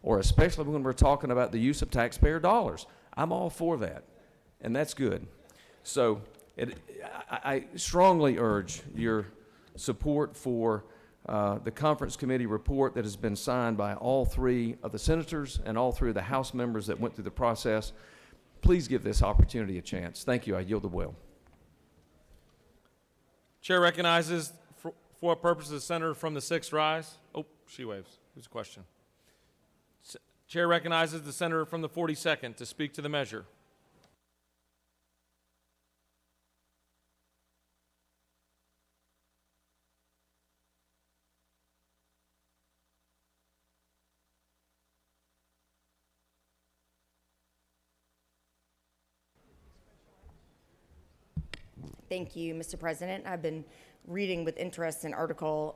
or especially when we're talking about the use of taxpayer dollars. I'm all for that, and that's good. So I strongly urge your support for the conference committee report that has been signed by all three of the senators and all three of the House members that went through the process. Please give this opportunity a chance. Thank you. I yield the will. Chair recognizes, for what purpose the senator from the 6th rise? Oh, she waves. Who's a question? Chair recognizes the senator from the 42nd to speak to the measure. Thank you, Mr. President. I've been reading with interest an article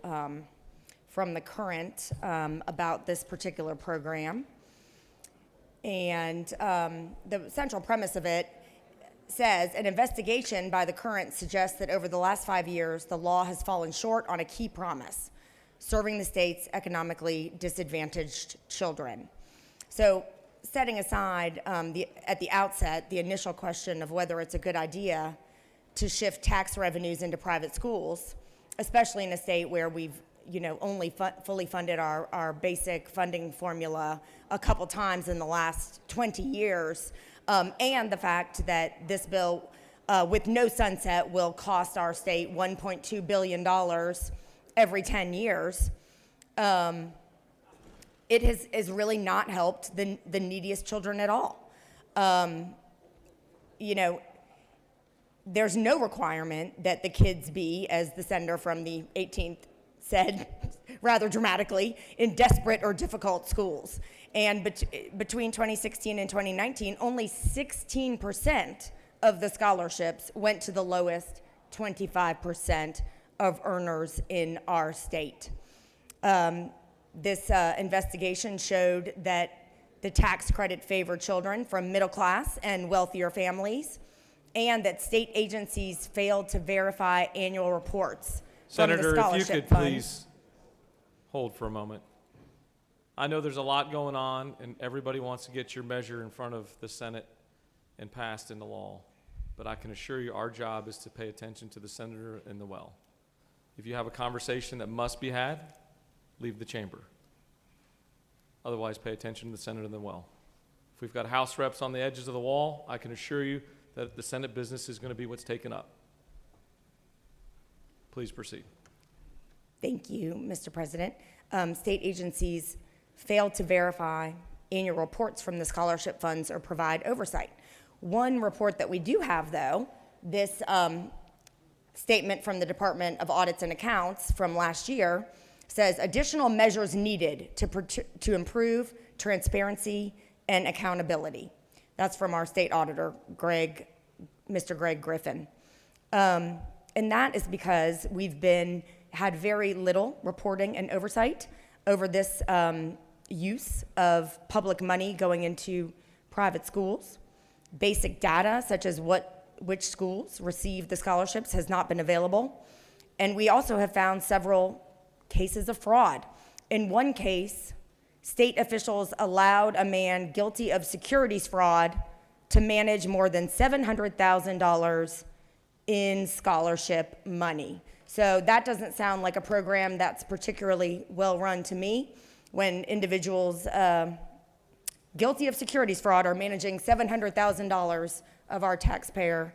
from The Current about this particular program. And the central premise of it says, an investigation by The Current suggests that over the last 5 years, the law has fallen short on a key promise, serving the state's economically disadvantaged children. So setting aside at the outset the initial question of whether it's a good idea to shift tax revenues into private schools, especially in a state where we've only fully funded our basic funding formula a couple times in the last 20 years, and the fact that this bill, with no sunset, will cost our state $1.2 billion every 10 years, it has really not helped the neediest children at all. There's no requirement that the kids be, as the senator from the 18th said rather dramatically, in desperate or difficult schools. And between 2016 and 2019, only 16% of the scholarships went to the lowest 25% of earners in our state. This investigation showed that the tax credit favored children from middle class and wealthier families, and that state agencies failed to verify annual reports Senator, from the scholarship if you could fund. please hold for a moment. I know there's a lot going on, and everybody wants to get your measure in front of the Senate and passed into law. But I can assure you our job is to pay attention to the senator in the well. If you have a conversation that must be had, leave the chamber. Otherwise, pay attention to the senator in the well. If we've got House reps on the edges of the wall, I can assure you that the Senate business is going to be what's taken up. Please proceed. Thank you, Mr. President. State agencies failed to verify annual reports from the scholarship funds or provide oversight. One report that we do have, though, this statement from the Department of Audits and Accounts from last year says additional measures needed to improve transparency and accountability. That's from our state auditor, Mr. Greg Griffin. And that is because we've had very little reporting and oversight over this use of public money going into private schools. Basic data, such as which schools receive the scholarships, has not been available. And we also have found several cases of fraud. In one case, state officials allowed a man guilty of securities fraud to manage more than $700,000 in scholarship money. So that doesn't sound like a program that's particularly well run to me, when individuals guilty of securities fraud are managing $700,000 of our taxpayer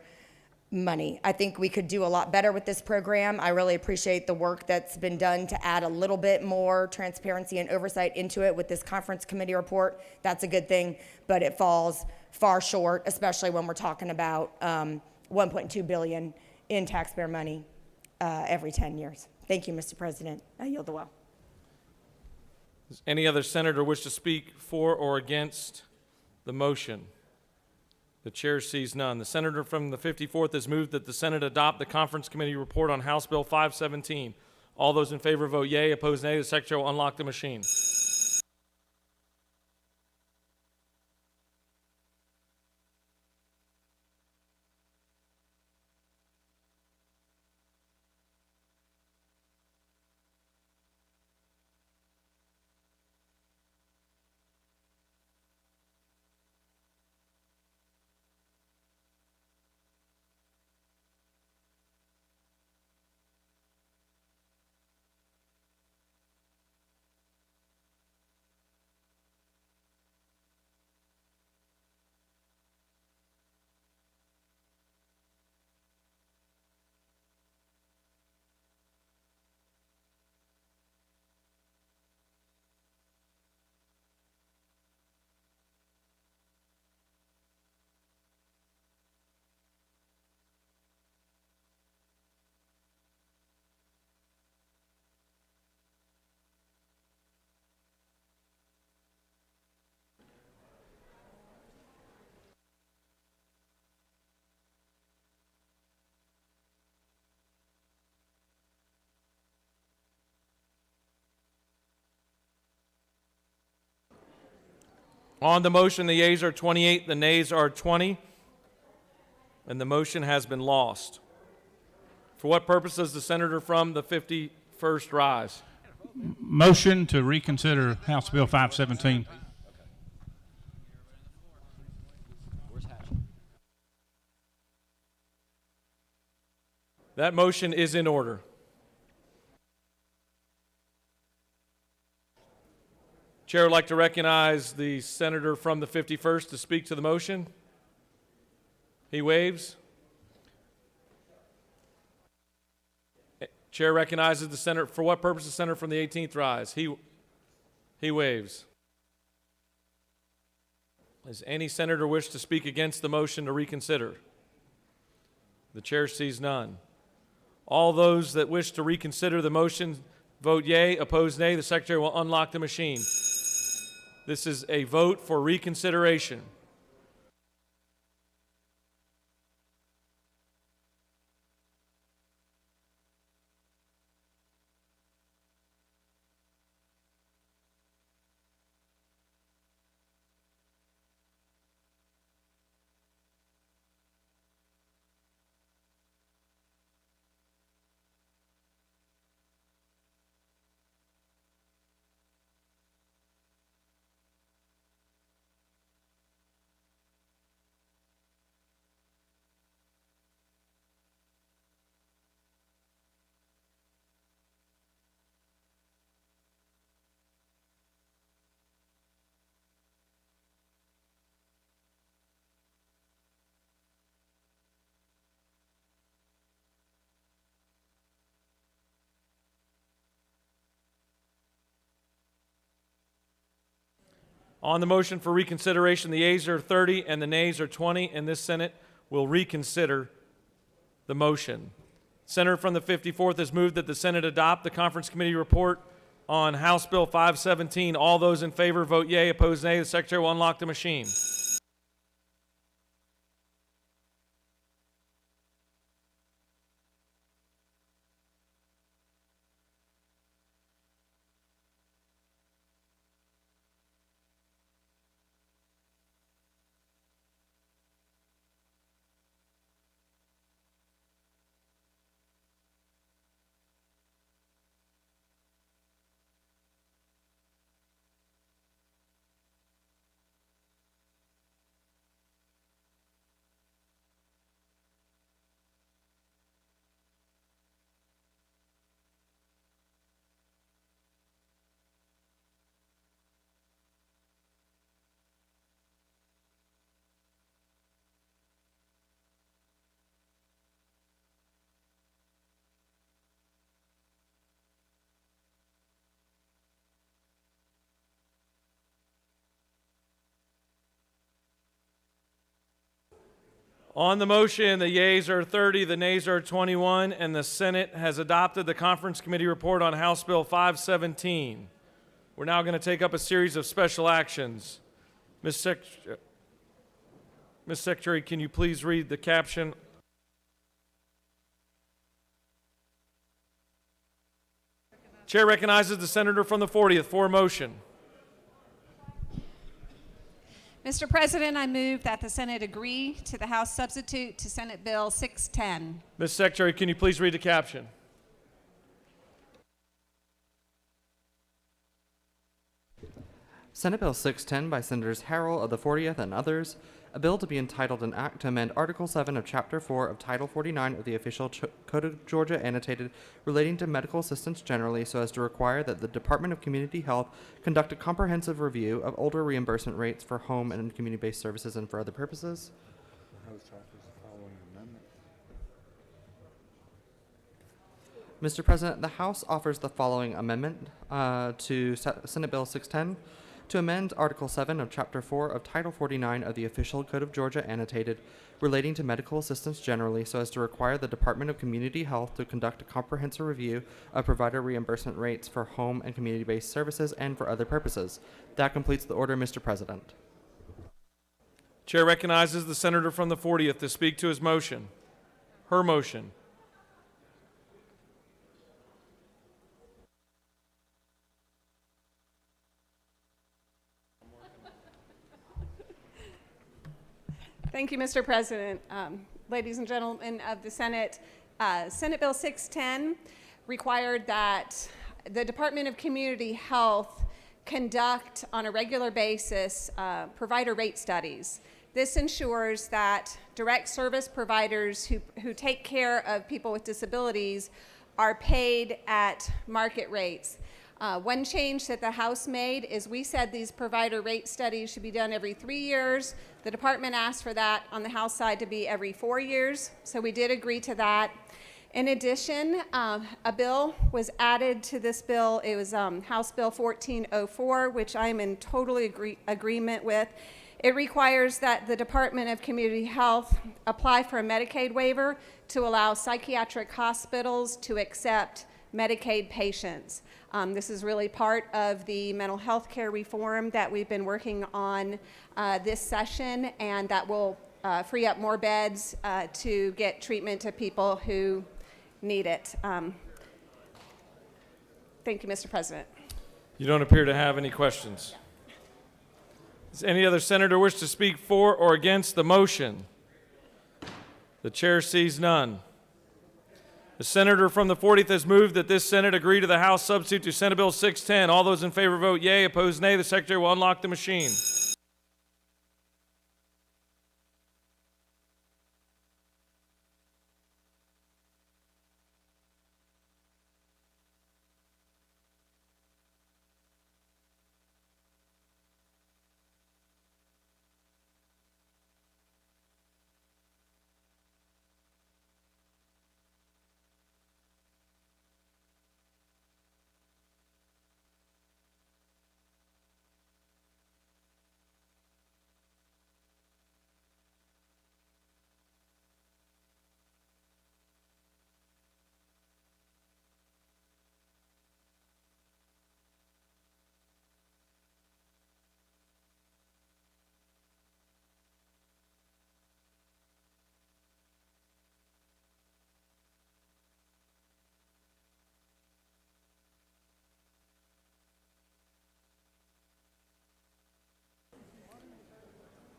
money. I think we could do a lot better with this program. I really appreciate the work that's been done to add a little bit more transparency and oversight into it with this conference committee report. That's a good thing, but it falls far short, especially when we're talking about $1.2 billion in taxpayer money every 10 years. Thank you, Mr. President. I yield the well. Does any other senator wish to speak for or against the motion? The chair sees none. The senator from the 54th has moved that the Senate adopt the conference committee report on House Bill 517. All those in favor vote yea. Opposed, nay. The secretary will unlock the machine. On the motion, the yeas are 28, the nays are 20, and the motion has been lost. For what purpose does the senator from the 51st rise? Motion to reconsider House Bill 517. That motion is in order. Chair would like to recognize the senator from the 51st to speak to the motion. He waves. Chair recognizes the senator. For what purpose the senator from the 18th rise? He waves. Does any senator wish to speak against the motion to reconsider? The chair sees none. All those that wish to reconsider the motion vote yea, opposed nay. The secretary will unlock the machine. This is a vote for reconsideration. On the motion for reconsideration, the yeas are 30 and the nays are 20, and this Senate will reconsider the motion. Senator from the 54th has moved that the Senate adopt the conference committee report on House Bill 517. All those in favor vote yea, opposed nay. The secretary will unlock the machine. On the motion, the yeas are 30, the nays are 21, and the Senate has adopted the conference committee report on House Bill 517. We're now going to take up a series of special actions. Ms. Secretary, can you please read the caption? Chair recognizes the senator from the 40th for a motion. Mr. President, I move that the Senate agree to the House substitute to Senate Bill 610. Ms. Secretary, can you please read the caption? Senate Bill 610 by Senators Harrell of the 40th and others, a bill to be entitled an act to amend Article 7 of Chapter 4 of Title 49 of the Official Code of Georgia annotated relating to medical assistance generally so as to require that the Department of Community Health conduct a comprehensive review of older reimbursement rates for home and community-based services and for other purposes. The House offers the following amendment. Mr. President, the House offers the following amendment to Senate Bill 610 to amend Article 7 of Chapter 4 of Title 49 of the Official Code of Georgia annotated relating to medical assistance generally so as to require the Department of Community Health to conduct a comprehensive review of provider reimbursement rates for home and community-based services and for other purposes. That completes the order, Mr. President. Chair recognizes the senator from the 40th to speak to his motion. Her motion. Thank you, Mr. President. Ladies and gentlemen of the Senate, Senate Bill 610 required that the Department of Community Health conduct on a regular basis provider rate studies. This ensures that direct service providers who take care of people with disabilities are paid at market rates. One change that the House made is we said these provider rate studies should be done every 3 years. The department asked for that on the House side to be every 4 years, so we did agree to that. In addition, a bill was added to this bill. It was House Bill 1404, which I am in total agreement with. It requires that the Department of Community Health apply for a Medicaid waiver to allow psychiatric hospitals to accept Medicaid patients. This is really part of the mental health care reform that we've been working on this session, and that will free up more beds to get treatment to people who need it. Thank you, Mr. President. You don't appear to have any questions. Does any other senator wish to speak for or against the motion? The chair sees none. The senator from the 40th has moved that this Senate agree to the House substitute to Senate Bill 610. All those in favor vote yea, opposed nay. The secretary will unlock the machine.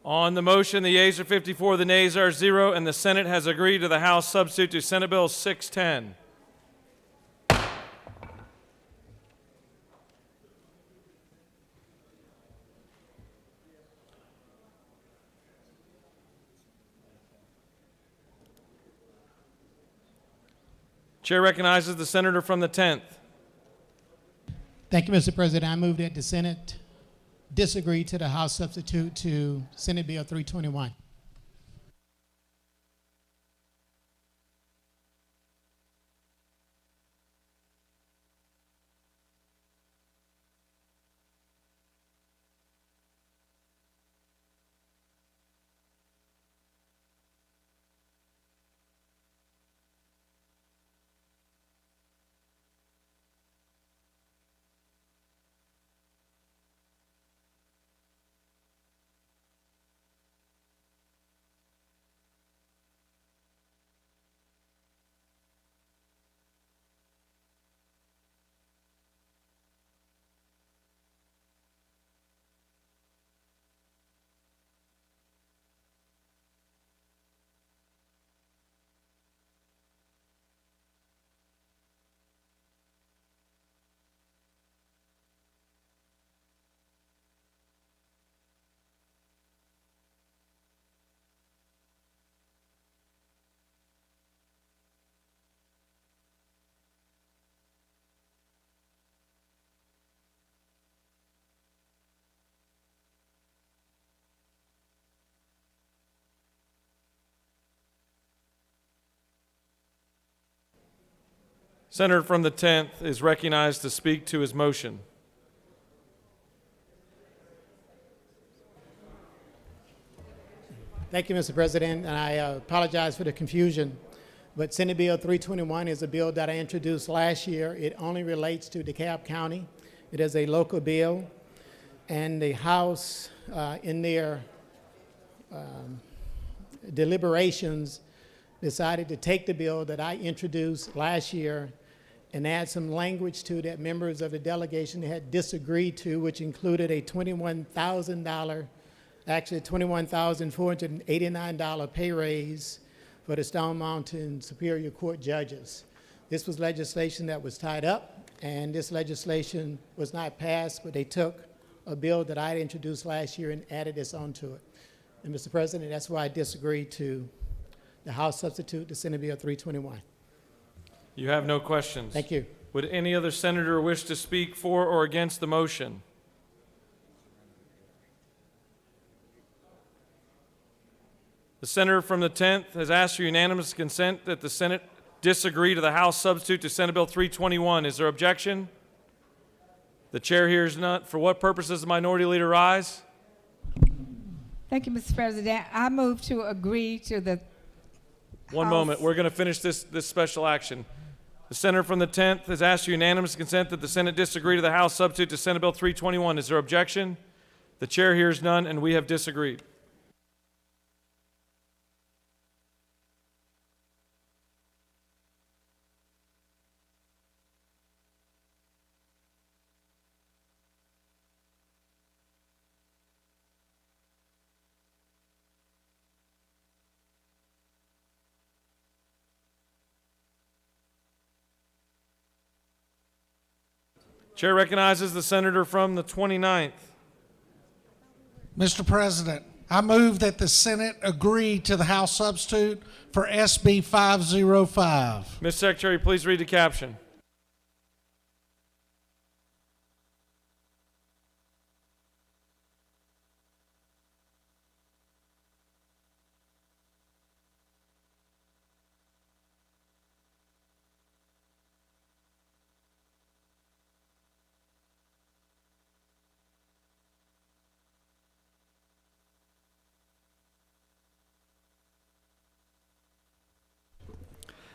On the motion, the yeas are 54, the nays are 0, and the Senate has agreed to the House substitute to Senate Bill 610. Chair recognizes the senator from the 10th. Thank you, Mr. President. I move that the Senate disagree to the House substitute to Senate Bill 321. Senator from the 10th is recognized to speak to his motion. Thank you, Mr. President, and I apologize for the confusion, but Senate Bill 321 is a bill that I introduced last year. It only relates to DeKalb County. It is a local bill, and the House, in their deliberations, decided to take the bill that I introduced last year and add some language to that members of the delegation had disagreed to, which included a $21,000 actually $21,489 pay raise for the Stone Mountain Superior Court judges. This was legislation that was tied up, and this legislation was not passed, but they took a bill that I had introduced last year and added this onto it. And Mr. President, that's why I disagree to the House substitute to Senate Bill 321. You have no questions. Thank you. Would any other senator wish to speak for or against the motion? The senator from the 10th has asked for unanimous consent that the Senate disagree to the House substitute to Senate Bill 321. Is there objection? The chair hears none. For what purpose does the minority leader rise? Thank you, Mr. President. I move to agree to the One House- moment. We're going to finish this special action. The senator from the 10th has asked for unanimous consent that the Senate disagree to the House substitute to Senate Bill 321. Is there objection? The chair hears none, and we have disagreed. Chair recognizes the senator from the 29th. Mr. President, I move that the Senate agree to the House substitute for SB 505. Ms. Secretary, please read the caption.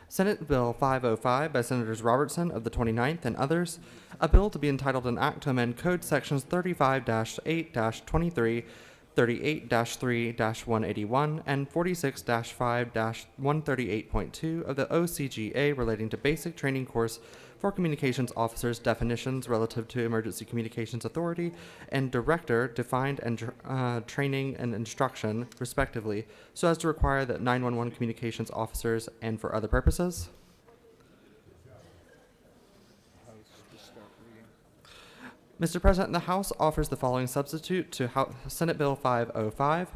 Senate Bill 505 by Senators Robertson of the 29th and others, a bill to be entitled an act to amend Code Sections 35-8-23, 38-3-181, and 46-5-138.2 of the OCGA relating to basic training course for communications officers, definitions relative to Emergency Communications Authority, and Director defined and training and instruction, respectively, so as to require that 911 communications officers and for other purposes. Mr. President, the House offers the following substitute to Senate Bill 505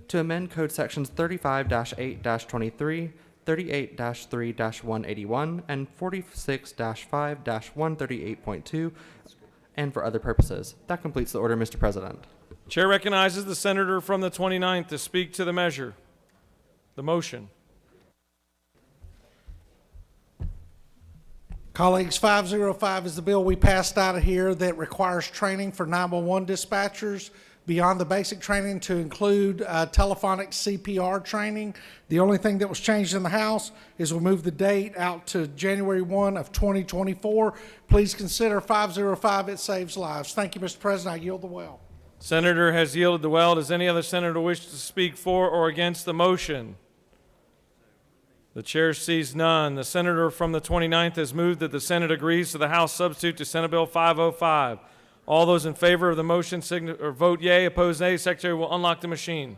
to amend Code Sections 35-8-23, 38-3-181, and 46-5-138.2, and for other purposes. That completes the order, Mr. President. Chair recognizes the senator from the 29th to speak to the measure. The motion. Colleagues, 505 is the bill we passed out of here that requires training for 911 dispatchers beyond the basic training to include telephonic CPR training. The only thing that was changed in the House is we moved the date out to January 1 of 2024. Please consider 505. It saves lives. Thank you, Mr. President. I yield the well. Senator has yielded the well. Does any other senator wish to speak for or against the motion? The chair sees none. The senator from the 29th has moved that the Senate agrees to the House substitute to Senate Bill 505. All those in favor of the motion vote yea, opposed nay. Secretary will unlock the machine.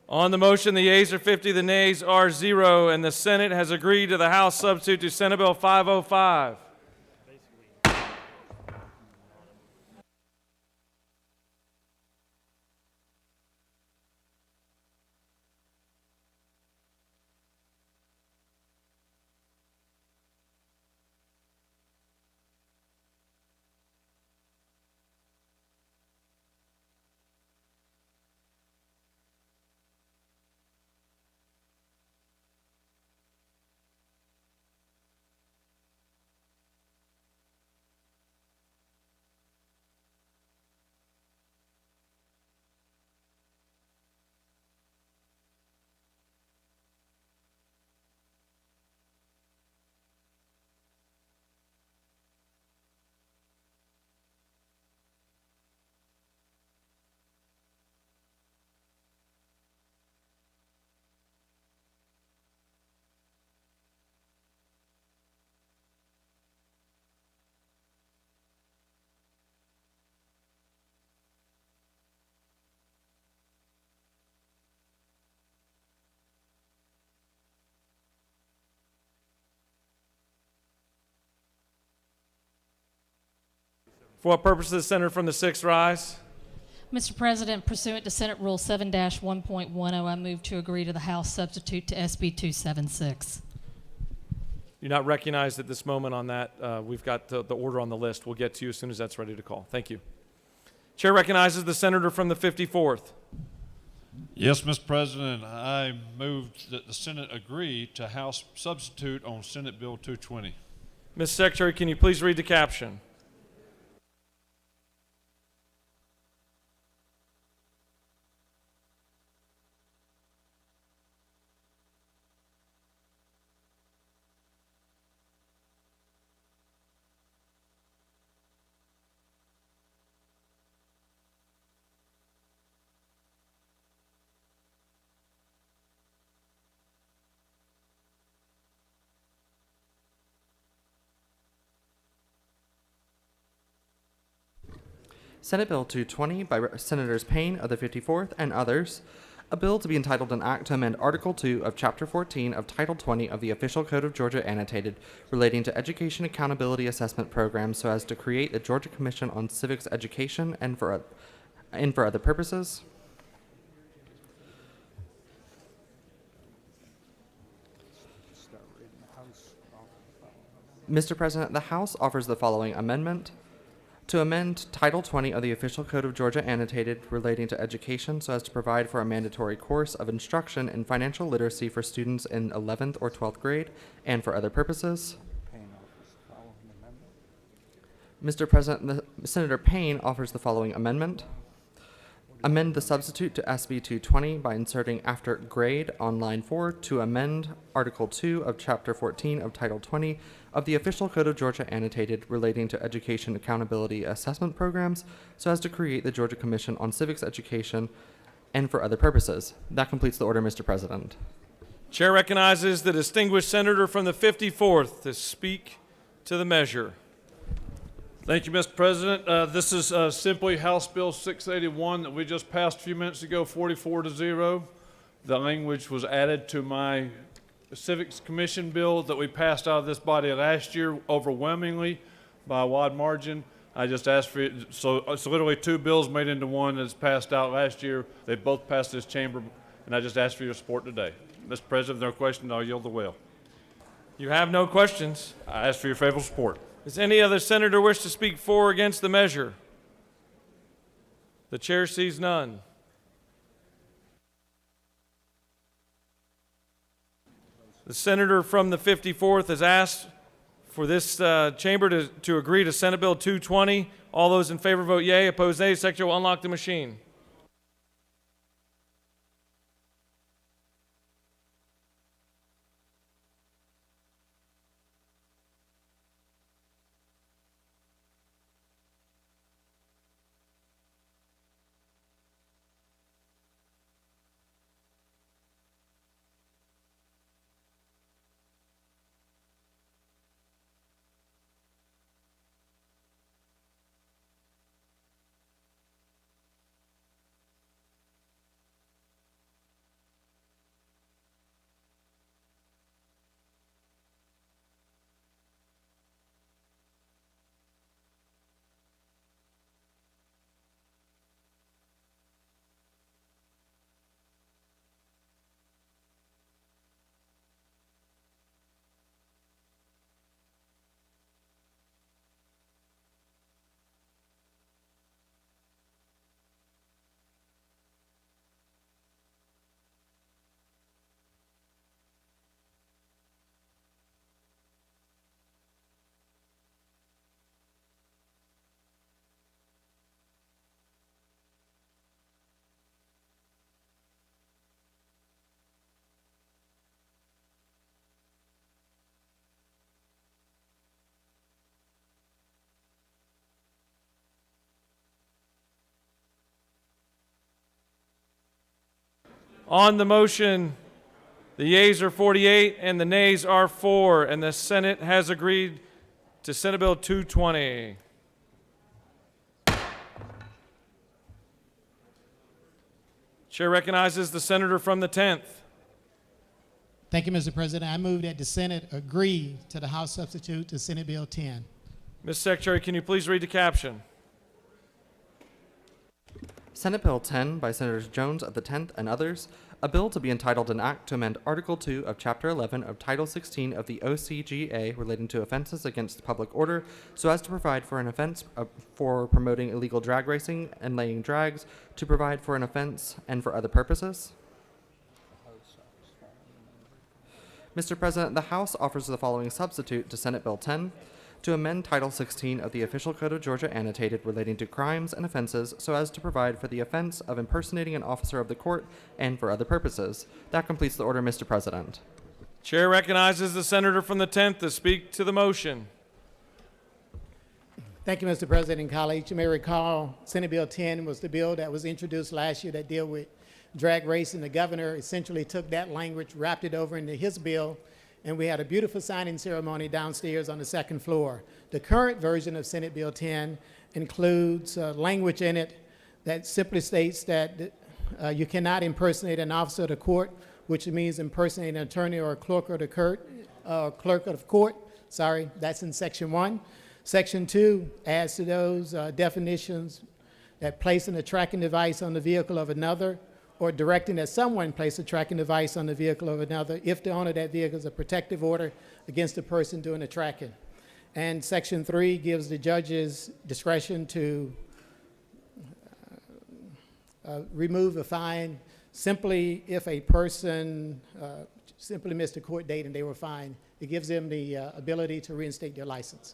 On the motion, the yeas are 50, the nays are 0, and the Senate has agreed to the House substitute to Senate Bill 505. For what purpose does the senator from the 6th rise? Mr. President, pursuant to Senate Rule 7-1.10, I move to agree to the House substitute to SB 276. You're not recognized at this moment on that. We've got the order on the list. We'll get to you as soon as that's ready to call. Thank you. Chair recognizes the senator from the 54th. Yes, Mr. President, I moved that the Senate agree to House substitute on Senate Bill 220. Ms. Secretary, can you please read the caption? Senate Bill 220 by Senators Payne of the 54th and others, a bill to be entitled an act to amend Article 2 of Chapter 14 of Title 20 of the Official Code of Georgia Annotated relating to education accountability assessment programs so as to create the Georgia Commission on Civics Education and for other purposes. Start reading the House. Mr. President, the House offers the following amendment. To amend Title 20 of the Official Code of Georgia Annotated relating to education so as to provide for a mandatory course of instruction in financial literacy for students in 11th or 12th grade and for other purposes. Payne offers the following amendment. Mr. President, Senator Payne offers the following amendment. Amend the substitute to SB 220 by inserting after grade on line 4 to amend Article 2 of Chapter 14 of Title 20 of the Official Code of Georgia Annotated relating to education accountability assessment programs so as to create the Georgia Commission on Civics Education and for other purposes. That completes the order, Mr. President. Chair recognizes the distinguished senator from the 54th to speak to the measure. Thank you, Mr. President. This is simply House Bill 681 that we just passed a few minutes ago, 44-0. The language was added to my Civics Commission bill that we passed out of this body last year overwhelmingly by a wide margin. I just asked for it. So it's literally two bills made into one that's passed out last year. They both passed this chamber, and I just asked for your support today. Mr. President, if there are questions, I'll yield the will. You have no questions. I ask for your favorable support. Does any other senator wish to speak for or against the measure? The chair sees none. The senator from the 54th has asked for this chamber to agree to Senate Bill 220. All those in favor vote yea. Opposed nay. Secretary will unlock the machine. On the motion, the yeas are 48 and the nays are 4, and the Senate has agreed to Senate Bill 220. Chair recognizes the senator from the 10th. Thank you, Mr. President. I move that the Senate agree to the House substitute to Senate Bill 10. Ms. Secretary, can you please read the caption? Senate Bill 10 by Senators Jones of the 10th and others, a bill to be entitled an act to amend Article 2 of Chapter 11 of Title 16 of the OCGA relating to offenses against the public order so as to provide for an offense for promoting illegal drag racing and laying drags, to provide for an offense and for other purposes. Mr. President, the House offers the following substitute to Senate Bill 10, to amend Title 16 of the Official Code of Georgia annotated relating to crimes and offenses so as to provide for the offense of impersonating an officer of the court and for other purposes. That completes the order, Mr. President. Chair recognizes the senator from the 10th to speak to the motion. Thank you, Mr. President and colleagues. You may recall Senate Bill 10 was the bill that was introduced last year that dealt with drag racing. The governor essentially took that language, wrapped it over into his bill, and we had a beautiful signing ceremony downstairs on the second floor. The current version of Senate Bill 10 includes language in it that simply states that you cannot impersonate an officer of the court, which means impersonate an attorney or a clerk of the court. Sorry, that's in Section 1. Section 2 adds to those definitions that placing a tracking device on the vehicle of another or directing that someone place a tracking device on the vehicle of another if the owner of that vehicle is a protective order against the person doing the tracking. And Section 3 gives the judges discretion to remove a fine simply if a person simply missed a court date and they were fined. It gives them the ability to reinstate their license.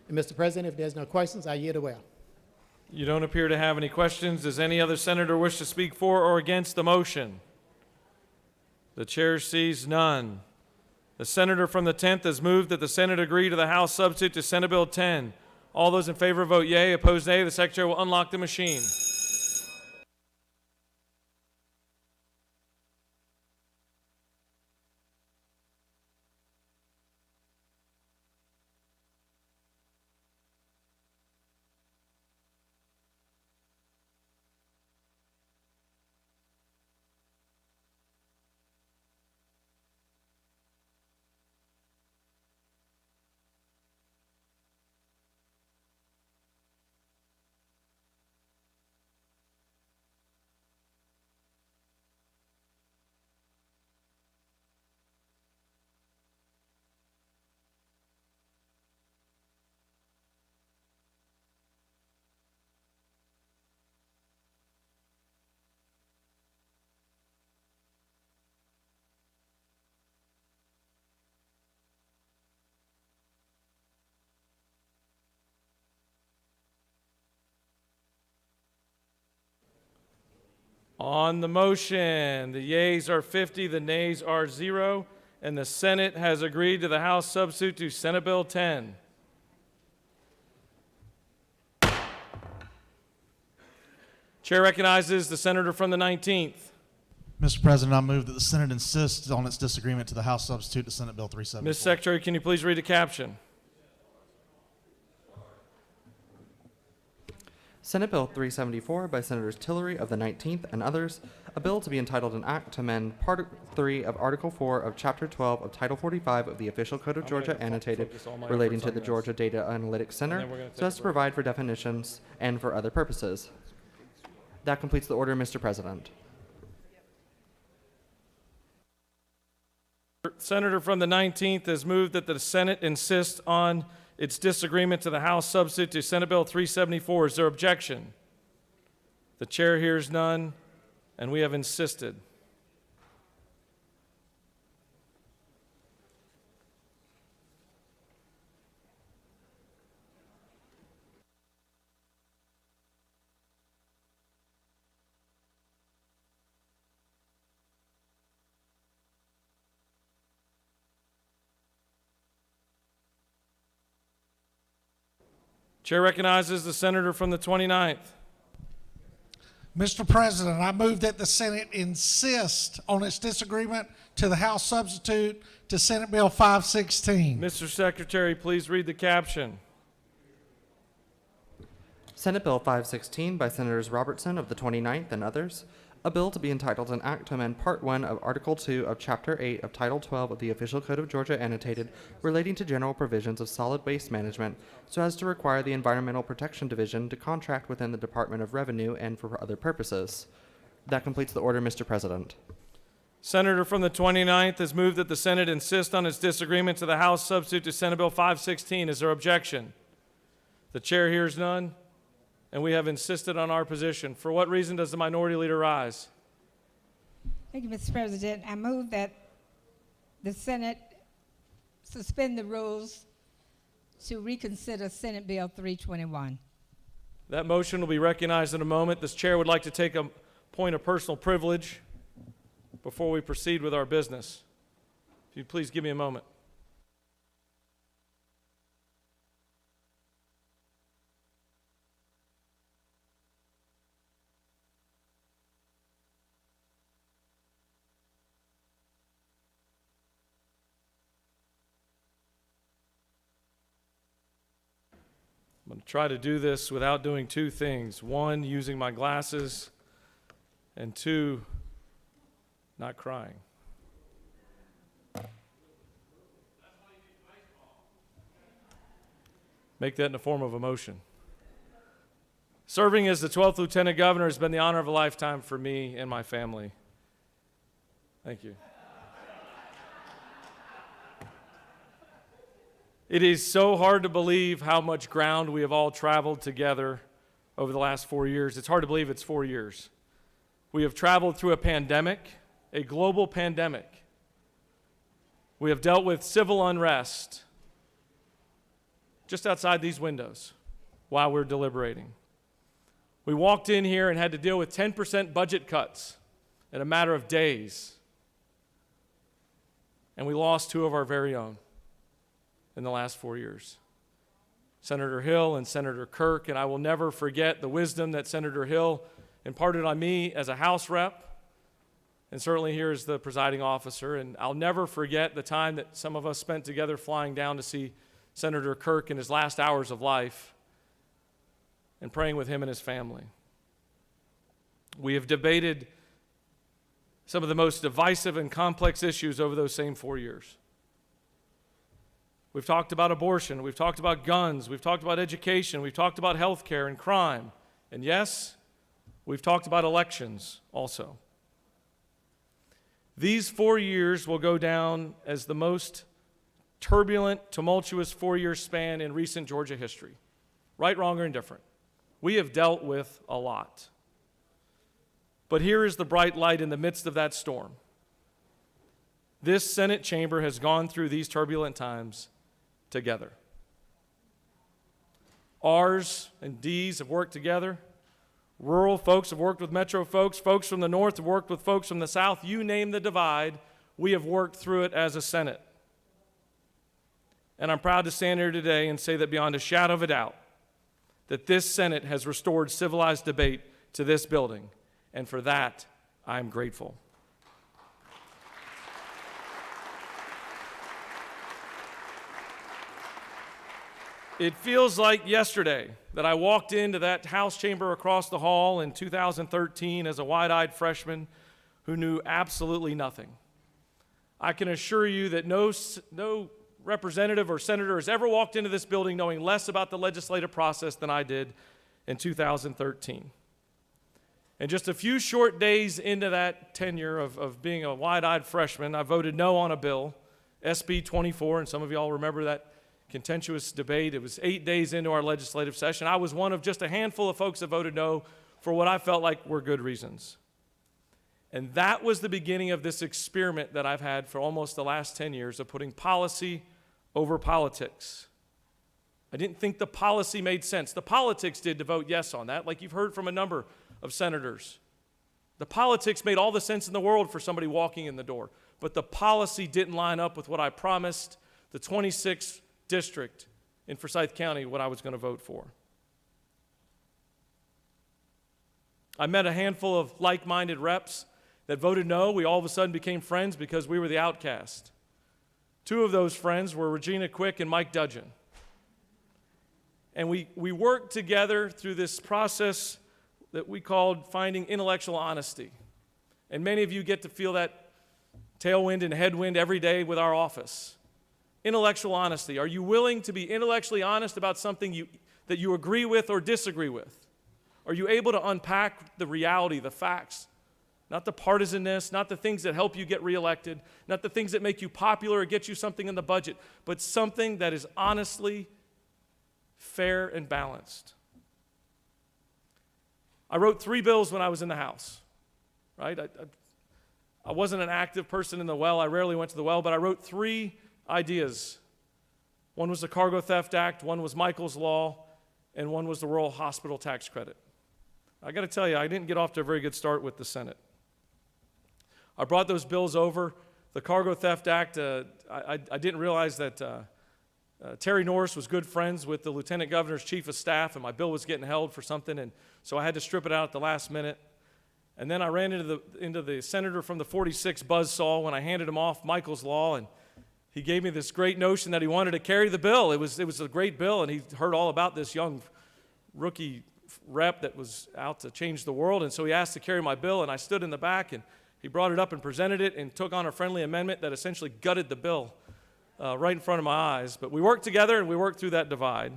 And Mr. President, if there's no questions, I yield the well. You don't appear to have any questions. Does any other senator wish to speak for or against the motion? The chair sees none. The senator from the 10th has moved that the Senate agree to the House substitute to Senate Bill 10. All those in favor vote yea, opposed nay. The secretary will unlock the machine. On the motion, the yeas are 50, the nays are 0, and the Senate has agreed to the House substitute to Senate Bill 10. Chair recognizes the senator from the 19th. Mr. President, I move that the Senate insists on its disagreement to the House substitute to Senate Bill 374. Ms. Secretary, can you please read the caption? Senate Bill 374 by Senators Tillery of the 19th and others, a bill to be entitled an act to amend Part 3 of Article 4 of Chapter 12 of Title 45 of the Official Code of Georgia annotated relating to the Georgia Data Analytics Center so as to provide for definitions and for other purposes. That completes the order, Mr. President. Senator from the 19th has moved that the Senate insist on its disagreement to the House substitute to Senate Bill 374. Is there objection? The chair hears none, and we have insisted. Chair recognizes the senator from the 29th. Mr. President, I move that the Senate insist on its disagreement to the House substitute to Senate Bill 516. Mr. Secretary, please read the caption. Senate Bill 516 by Senators Robertson of the 29th and others, A bill to be entitled an act to amend Part 1 of Article 2 of Chapter 8 of Title 12 of the Official Code of Georgia annotated relating to general provisions of solid waste management so as to require the Environmental Protection Division to contract within the Department of Revenue and for other purposes. That completes the order, Mr. President. Senator from the 29th has moved that the Senate insist on its disagreement to the House substitute to Senate Bill 516. Is there objection? The chair hears none, and we have insisted on our position. For what reason does the minority leader rise? Thank you, Mr. President. I move that the Senate suspend the rules to reconsider Senate Bill 321. That motion will be recognized in a moment. This chair would like to take a point of personal privilege before we proceed with our business. If you'd please give me a moment. I'm going to try to do this without doing two things. One, using my glasses, and two, not crying. Make that in the form of a motion. Serving as the 12th Lieutenant Governor has been the honor of a lifetime for me and my family. Thank you. It is so hard to believe how much ground we have all traveled together over the last 4 years. It's hard to believe it's 4 years. We have traveled through a pandemic, a global pandemic. We have dealt with civil unrest just outside these windows while we're deliberating. We walked in here and had to deal with 10% budget cuts in a matter of days. And we lost two of our very own in the last 4 years. Senator Hill and Senator Kirk, and I will never forget the wisdom that Senator Hill imparted on me as a House rep, and certainly here as the presiding officer, and I'll never forget the time that some of us spent together flying down to see Senator Kirk in his last hours of life and praying with him and his family. We have debated some of the most divisive and complex issues over those same 4 years. We've talked about abortion, we've talked about guns, we've talked about education, we've talked about health care and crime, and yes, we've talked about elections also. These 4 years will go down as the most turbulent, tumultuous 4-year span in recent Georgia history. Right, wrong, or indifferent. We have dealt with a lot. But here is the bright light in the midst of that storm. This Senate chamber has gone through these turbulent times together. R's and D's have worked together. Rural folks have worked with metro folks. Folks from the north have worked with folks from the south. You name the divide, we have worked through it as a Senate. And I'm proud to stand here today and say that beyond a shadow of a doubt, that this Senate has restored civilized debate to this building. And for that, I'm grateful. It feels like yesterday that I walked into that House chamber across the hall in 2013 as a wide-eyed freshman who knew absolutely nothing. I can assure you that no representative or senator has ever walked into this building knowing less about the legislative process than I did in 2013. And just a few short days into that tenure of being a wide-eyed freshman, I voted no on a bill, SB 24, and some of y'all remember that contentious debate. It was 8 days into our legislative session. I was one of just a handful of folks that voted no for what I felt like were good reasons. And that was the beginning of this experiment that I've had for almost the last 10 years of putting policy over politics. I didn't think the policy made sense. The politics did to vote yes on that, like you've heard from a number of senators. The politics made all the sense in the world for somebody walking in the door, but the policy didn't line up with what I promised the 26th district in Forsyth County, what I was going to vote for. I met a handful of like-minded reps that voted no. We all of a sudden became friends because we were the outcast. Two of those friends were Regina Quick and Mike Dudgeon. And we worked together through this process that we called finding intellectual honesty. And many of you get to feel that tailwind and headwind every day with our office. Intellectual honesty. Are you willing to be intellectually honest about something that you agree with or disagree with? Are you able to unpack the reality, the facts? Not the partisanness, not the things that help you get reelected, not the things that make you popular or get you something in the budget, but something that is honestly fair and balanced. I wrote 3 bills when I was in the House, right? I wasn't an active person in the well. I rarely went to the well, but I wrote 3 ideas. One was the Cargo Theft Act, one was Michael's Law, and one was the Rural Hospital Tax Credit. I got to tell you, I didn't get off to a very good start with the Senate. I brought those bills over. The Cargo Theft Act, I didn't realize that Terry Norris was good friends with the Lieutenant Governor's Chief of Staff, and my bill was getting held for something, and so I had to strip it out at the last minute. And then I ran into the senator from the 46 buzzsaw when I handed him off Michael's Law, and he gave me this great notion that he wanted to carry the bill. It was a great bill, and he heard all about this young rookie rep that was out to change the world, and so he asked to carry my bill, and I stood in the back, and he brought it up and presented it and took on a friendly amendment that essentially gutted the bill right in front of my eyes. But we worked together, and we worked through that divide.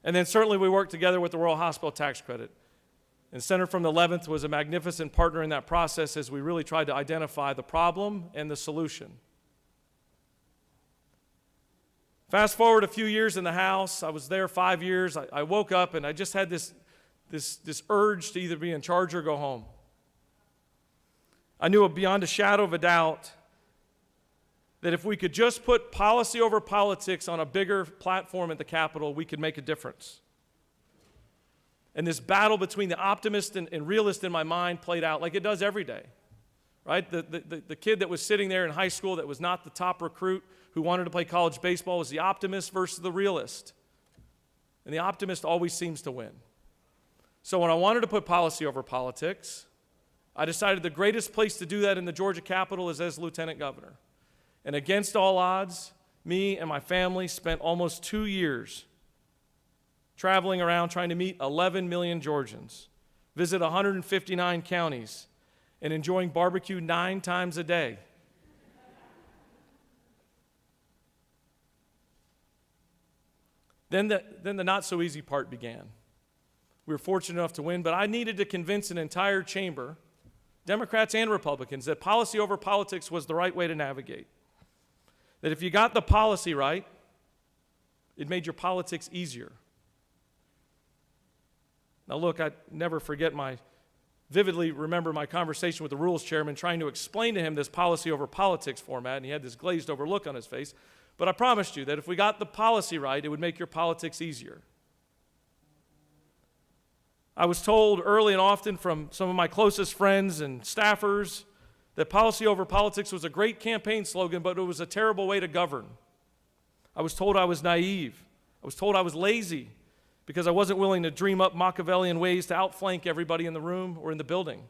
And then certainly we worked together with the Rural Hospital Tax Credit. And Senator from the 11th was a magnificent partner in that process as we really tried to identify the problem and the solution. Fast forward a few years in the House. I was there 5 years. I woke up and I just had this urge to either be in charge or go home. I knew beyond a shadow of a doubt that if we could just put policy over politics on a bigger platform at the Capitol, we could make a difference. And this battle between the optimist and realist in my mind played out like it does every day, right? The kid that was sitting there in high school that was not the top recruit who wanted to play college baseball was the optimist versus the realist. And the optimist always seems to win. So when I wanted to put policy over politics, I decided the greatest place to do that in the Georgia Capitol is as lieutenant governor. And against all odds, me and my family spent almost 2 years traveling around trying to meet 11 million Georgians, visit 159 counties, and enjoying barbecue 9 times a day. Then the not-so-easy part began. We were fortunate enough to win, but I needed to convince an entire chamber, Democrats and Republicans, that policy over politics was the right way to navigate. That if you got the policy right, it made your politics easier. Now look, I never vividly remember my conversation with the rules chairman trying to explain to him this policy over politics format, and he had this glazed over look on his face. But I promised you that if we got the policy right, it would make your politics easier. I was told early and often from some of my closest friends and staffers that policy over politics was a great campaign slogan, but it was a terrible way to govern. I was told I was naive. I was told I was lazy because I wasn't willing to dream up Machiavellian ways to outflank everybody in the room or in the building.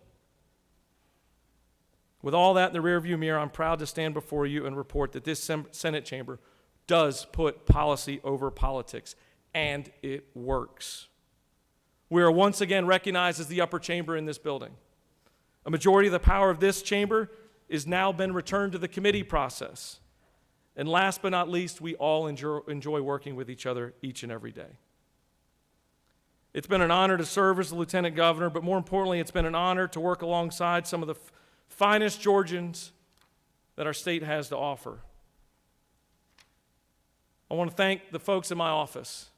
With all that in the rearview mirror, I'm proud to stand before you and report that this Senate chamber does put policy over politics, and it works. We are once again recognized as the upper chamber in this building. A majority of the power of this chamber is now been returned to the committee process. And last but not least, we all enjoy working with each other each and every day. It's been an honor to serve as the lieutenant governor, but more importantly, it's been an honor to work alongside some of the finest Georgians that our state has to offer. I want to thank the folks in my office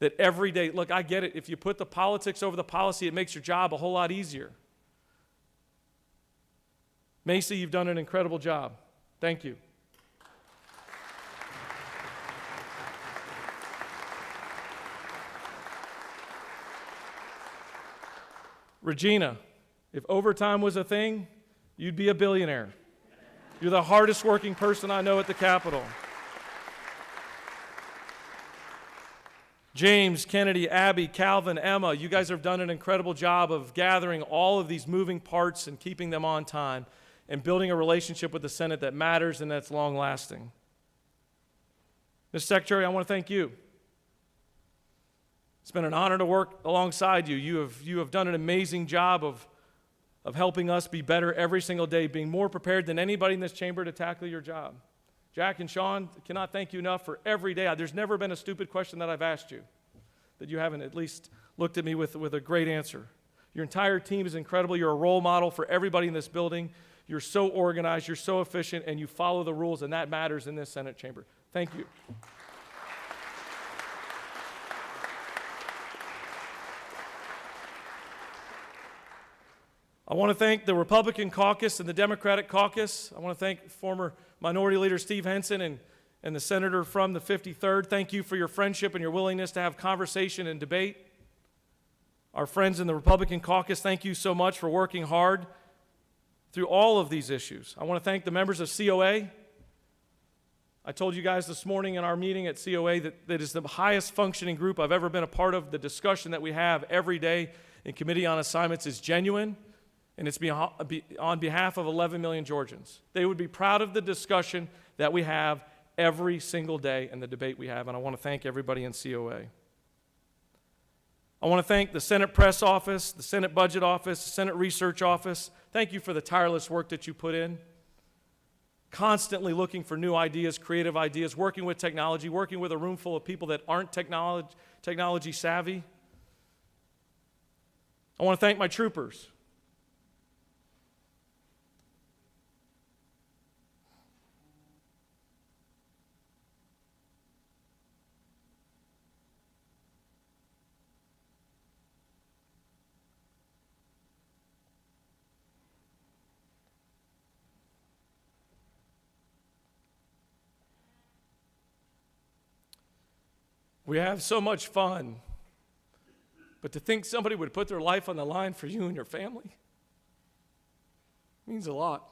that every day, look, I get it. If you put the politics over the policy, it makes your job a whole lot easier. Macy, you've done an incredible job. Thank you. Regina, if overtime was a thing, you'd be a billionaire. You're the hardest working person I know at the Capitol. James, Kennedy, Abby, Calvin, Emma, you guys have done an incredible job of gathering all of these moving parts and keeping them on time and building a relationship with the Senate that matters and that's long-lasting. Mr. Secretary, I want to thank you. It's been an honor to work alongside you. You have done an amazing job of of helping us be better every single day, being more prepared than anybody in this chamber to tackle your job. Jack and Sean, cannot thank you enough for every day. There's never been a stupid question that I've asked you that you haven't at least looked at me with a great answer. Your entire team is incredible. You're a role model for everybody in this building. You're so organized, you're so efficient, and you follow the rules, and that matters in this Senate chamber. Thank you. I want to thank the Republican caucus and the Democratic caucus. I want to thank former Minority Leader Steve Henson and the senator from the 53rd. Thank you for your friendship and your willingness to have conversation and debate. Our friends in the Republican caucus, thank you so much for working hard through all of these issues. I want to thank the members of COA. I told you guys this morning in our meeting at COA that is the highest functioning group I've ever been a part of. The discussion that we have every day in Committee on Assignments is genuine, and it's on behalf of 11 million Georgians. They would be proud of the discussion that we have every single day and the debate we have, and I want to thank everybody in COA. I want to thank the Senate Press Office, the Senate Budget Office, the Senate Research Office. Thank you for the tireless work that you put in. Constantly looking for new ideas, creative ideas, working with technology, working with a room full of people that aren't technology savvy. I want to thank my troopers. We have so much fun, but to think somebody would put their life on the line for you and your family means a lot.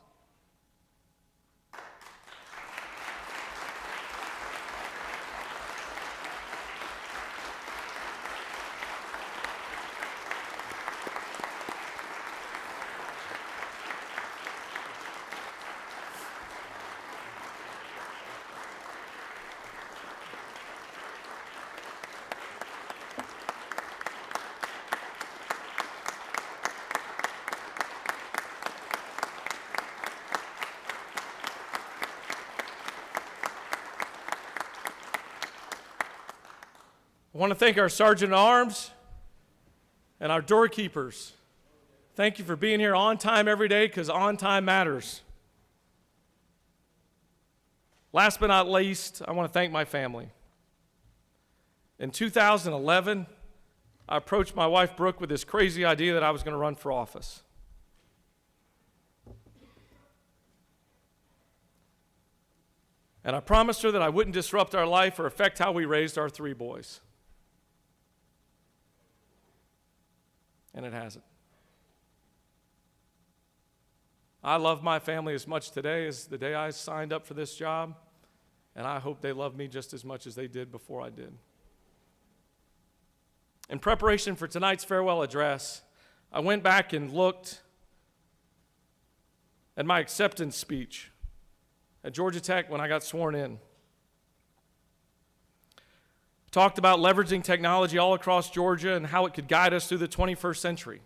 I want to thank our Sergeant at Arms and our doorkeepers. Thank you for being here on time every day, because on time matters. Last but not least, I want to thank my family. In 2011, I approached my wife, Brooke, with this crazy idea that I was going to run for office. And I promised her that I wouldn't disrupt our life or affect how we raised our 3 boys. And it hasn't. I love my family as much today as the day I signed up for this job, and I hope they love me just as much as they did before I did. In preparation for tonight's farewell address, I went back and looked at my acceptance speech at Georgia Tech when I got sworn in. Talked about leveraging technology all across Georgia and how it could guide us through the 21st century.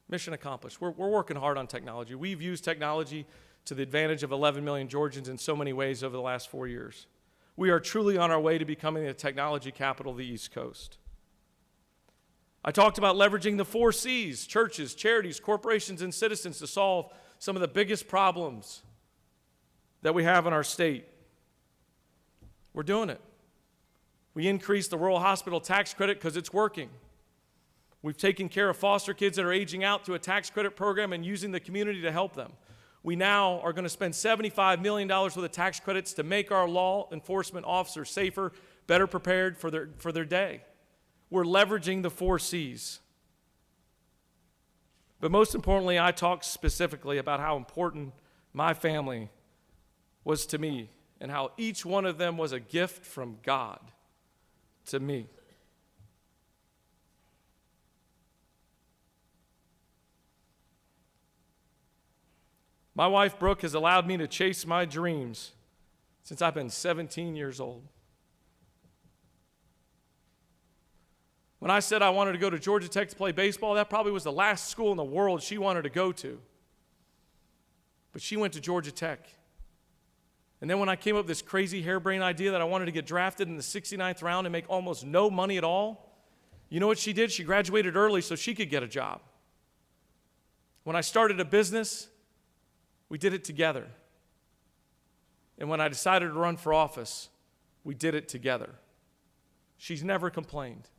Mission accomplished. We're working hard on technology. We've used technology to the advantage of 11 million Georgians in so many ways over the last 4 years. We are truly on our way to becoming the technology capital of the East Coast. I talked about leveraging the 4 C's, churches, charities, corporations, and citizens to solve some of the biggest problems that we have in our state. We're doing it. We increased the rural hospital tax credit because it's working. We've taken care of foster kids that are aging out through a tax credit program and using the community to help them. We now are going to spend $75 million worth of tax credits to make our law enforcement officers safer, better prepared for their day. We're leveraging the 4 C's. But most importantly, I talked specifically about how important my family was to me and how each one of them was a gift from God to me. My wife, Brooke, has allowed me to chase my dreams since I've been 17 years old. When I said I wanted to go to Georgia Tech to play baseball, that probably was the last school in the world she wanted to go to. But she went to Georgia Tech. And then when I came up with this crazy harebrained idea that I wanted to get drafted in the 69th round and make almost no money at all, you know what she did? She graduated early so she could get a job. When I started a business, we did it together. And when I decided to run for office, we did it together. She's never complained.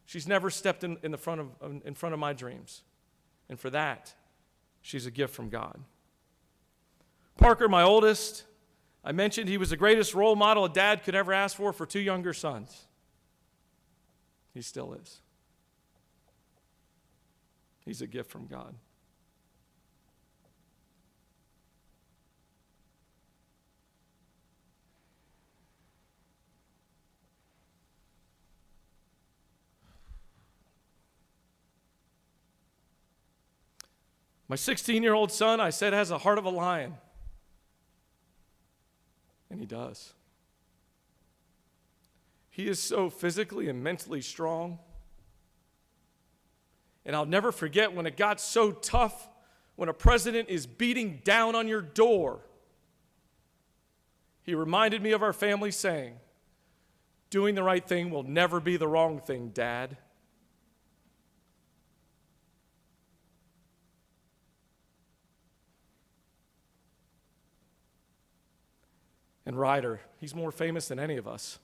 She's never stepped in front of my dreams. And for that, she's a gift from God. Parker, my oldest, I mentioned he was the greatest role model a dad could ever ask for two younger sons. He still is. He's a gift from God. My 16-year-old son, I said, has a heart of a lion. And he does. He is so physically and mentally strong. And I'll never forget when it got so tough, when a president is beating down on your door. He reminded me of our family saying, "Doing the right thing will never be the wrong thing, Dad." And Ryder, he's more famous than any of us.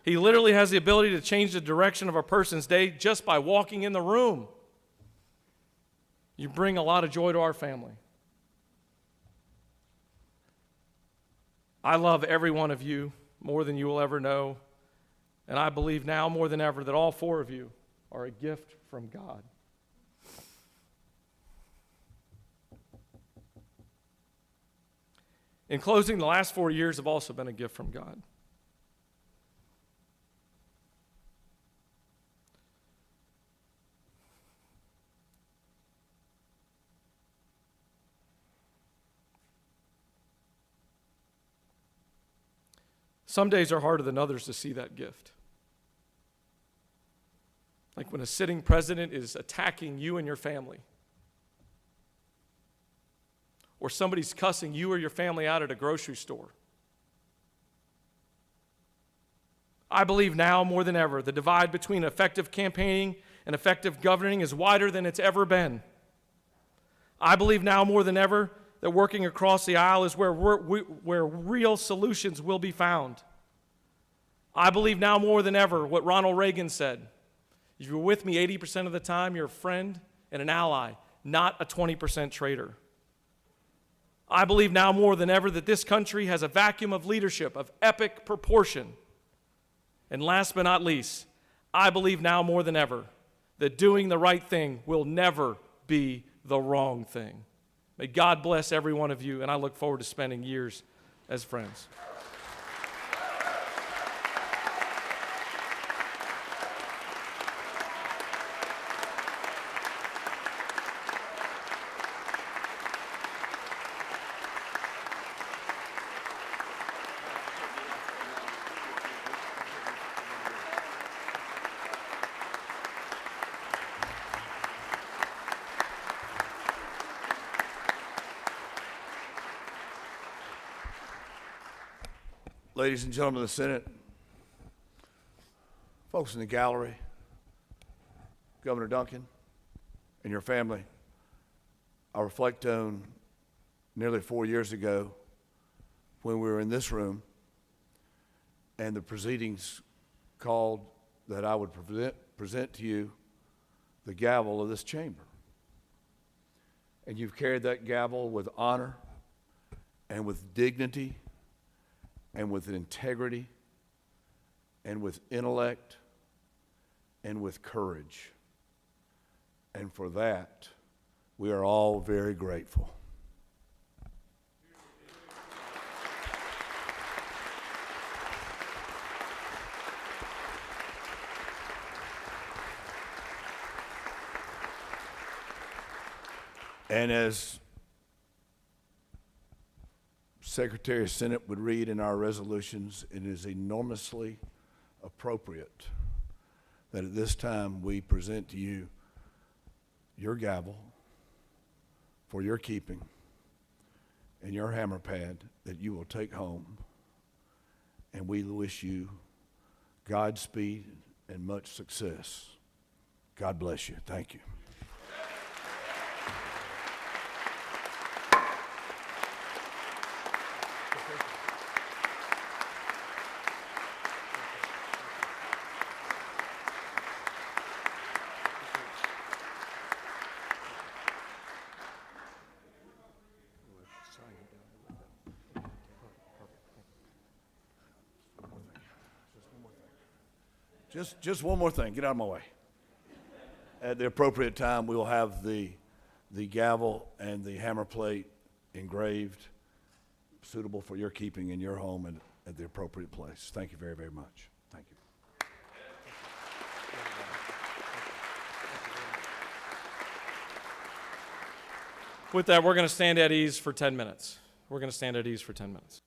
He literally has the ability to change the direction of a person's day just by walking in the room. You bring a lot of joy to our family. I love every one of you more than you will ever know, and I believe now more than ever that all four of you are a gift from God. In closing, the last 4 years have also been a gift from God. Some days are harder than others to see that gift. Like when a sitting president is attacking you and your family. Or somebody's cussing you or your family out at a grocery store. I believe now more than ever, the divide between effective campaigning and effective governing is wider than it's ever been. I believe now more than ever that working across the aisle is where real solutions will be found. I believe now more than ever what Ronald Reagan said. If you're with me 80% of the time, you're a friend and an ally, not a 20% traitor. I believe now more than ever that this country has a vacuum of leadership of epic proportion. And last but not least, I believe now more than ever that doing the right thing will never be the wrong thing. May God bless every one of you, and I look forward to spending years as friends. Ladies and gentlemen of the Senate, folks in the gallery, Governor Duncan, and your family, I reflect on nearly 4 years ago when we were in this room and the proceedings called that I would present to you the gavel of this chamber. And you've carried that gavel with honor and with dignity and with integrity, and with intellect, and with courage. And for that, we are all very grateful. And as Secretary of Senate would read in our resolutions, it is enormously appropriate that at this time we present to you your gavel for your keeping and your hammer pad that you will take home. And we wish you Godspeed and much success. God bless you. Thank you. Just one more thing. Get out of my way. At the appropriate time, we will have the gavel and the hammer plate engraved, suitable for your keeping in your home and at the appropriate place. Thank you very, very much. Thank you. With that, we're going to stand at ease for 10 minutes. We're going to stand at ease for 10 minutes.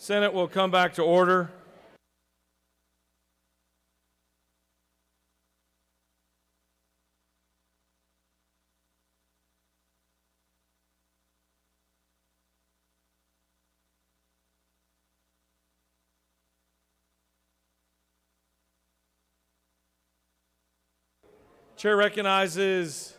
Senate will come back to order. Chair recognizes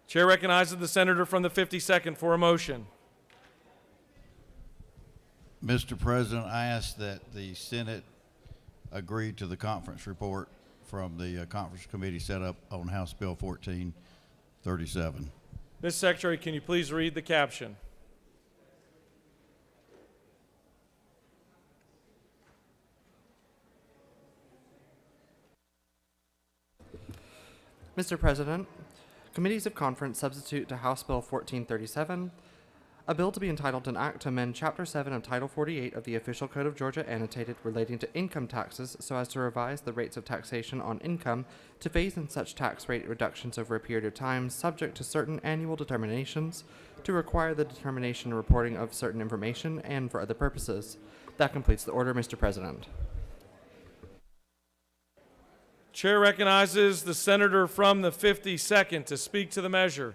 Chair recognizes the senator from the 52nd for a motion. Mr. President, I ask that the Senate agree to the conference report from the conference committee set up on House Bill 1437. Ms. Secretary, can you please read the caption? Mr. President, committees of conference substitute to House Bill 1437, a bill to be entitled an act to amend Chapter 7 of Title 48 of the Official Code of Georgia annotated relating to income taxes so as to revise the rates of taxation on income to phase in such tax rate reductions over a period of time subject to certain annual determinations, to require the determination and reporting of certain information, and for other purposes. That completes the order, Mr. President. Chair recognizes the senator from the 52nd to speak to the measure.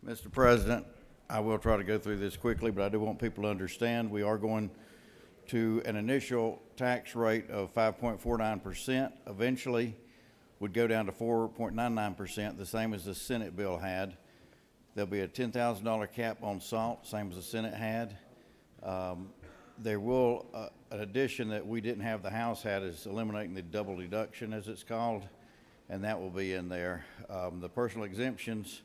Mr. President, I will try to go through this quickly, but I do want people to understand we are going to an initial tax rate of 5.49%. Eventually, would go down to 4.99%, the same as the Senate bill had. There'll be a $10,000 cap on salt, same as the Senate had. There will, an addition that we didn't have the House had is eliminating the double deduction, as it's called, and that will be in there. The personal exemptions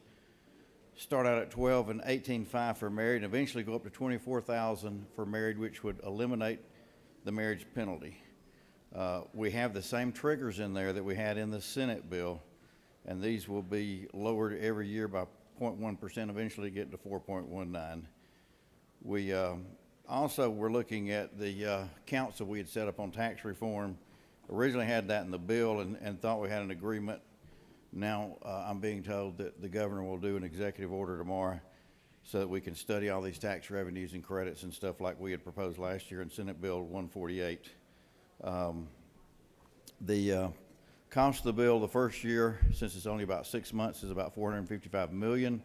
start out at $12,000 and $18,500 for married, and eventually go up to $24,000 for married, which would eliminate the marriage penalty. We have the same triggers in there that we had in the Senate bill, and these will be lowered every year by 0.1%, eventually get to 4.19. We also were looking at the council we had set up on tax reform. Originally had that in the bill and thought we had an agreement. Now I'm being told that the governor will do an executive order tomorrow so that we can study all these tax revenues and credits and stuff like we had proposed last year in Senate Bill 148. The cost of the bill the first year, since it's only about 6 months, is about $455 million.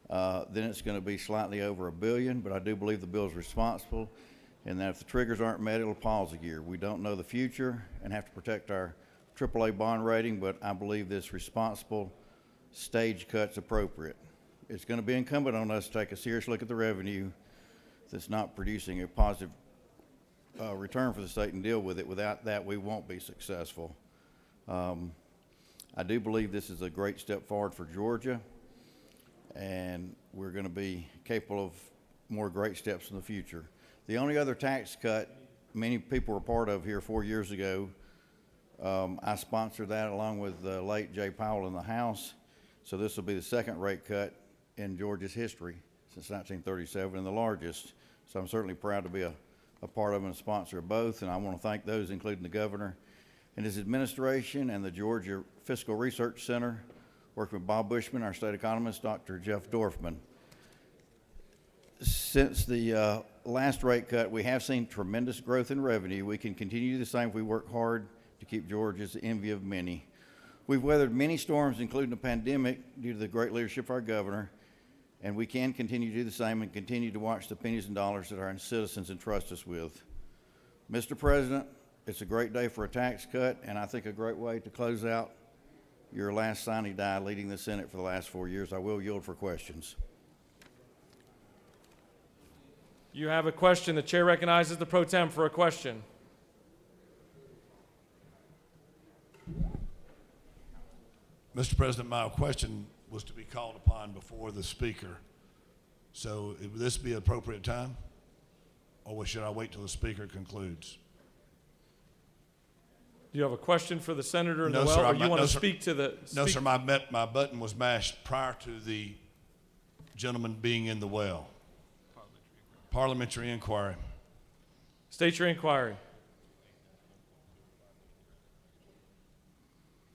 Then it's going to be slightly over $1 billion, but I do believe the bill is responsible, and that if the triggers aren't met, it'll pause a year. We don't know the future and have to protect our AAA bond rating, but I believe this responsible stage cut's appropriate. It's going to be incumbent on us to take a serious look at the revenue that's not producing a positive return for the state and deal with it. Without that, we won't be successful. I do believe this is a great step forward for Georgia, and we're going to be capable of more great steps in the future. The only other tax cut many people were part of here 4 years ago, I sponsored that along with the late Jay Powell in the House. So this will be the second rate cut in Georgia's history since 1937 and the largest. So I'm certainly proud to be a part of and a sponsor of both, and I want to thank those, including the governor and his administration and the Georgia Fiscal Research Center, working with Bob Bushman, our state economist, Dr. Jeff Dorfman. Since the last rate cut, we have seen tremendous growth in revenue. We can continue to do the same if we work hard to keep Georgia's the envy of many. We've weathered many storms, including the pandemic, due to the great leadership of our governor, and we can continue to do the same and continue to watch the pennies and dollars that our citizens entrust us with. Mr. President, it's a great day for a tax cut, and I think a great way to close out your last sine die leading the Senate for the last 4 years. I will yield for questions. You have a question. The chair recognizes the pro tem for a question. Mr. President, my question was to be called upon before the speaker. So would this be appropriate time? Or should I wait till the speaker concludes? Do you have a question for the senator in No, the well, sir, or I'm you not- want no, to sir. speak to the? No, speak- sir, my button was mashed prior to the gentleman being in the well. Parliamentary inquiry. State your inquiry.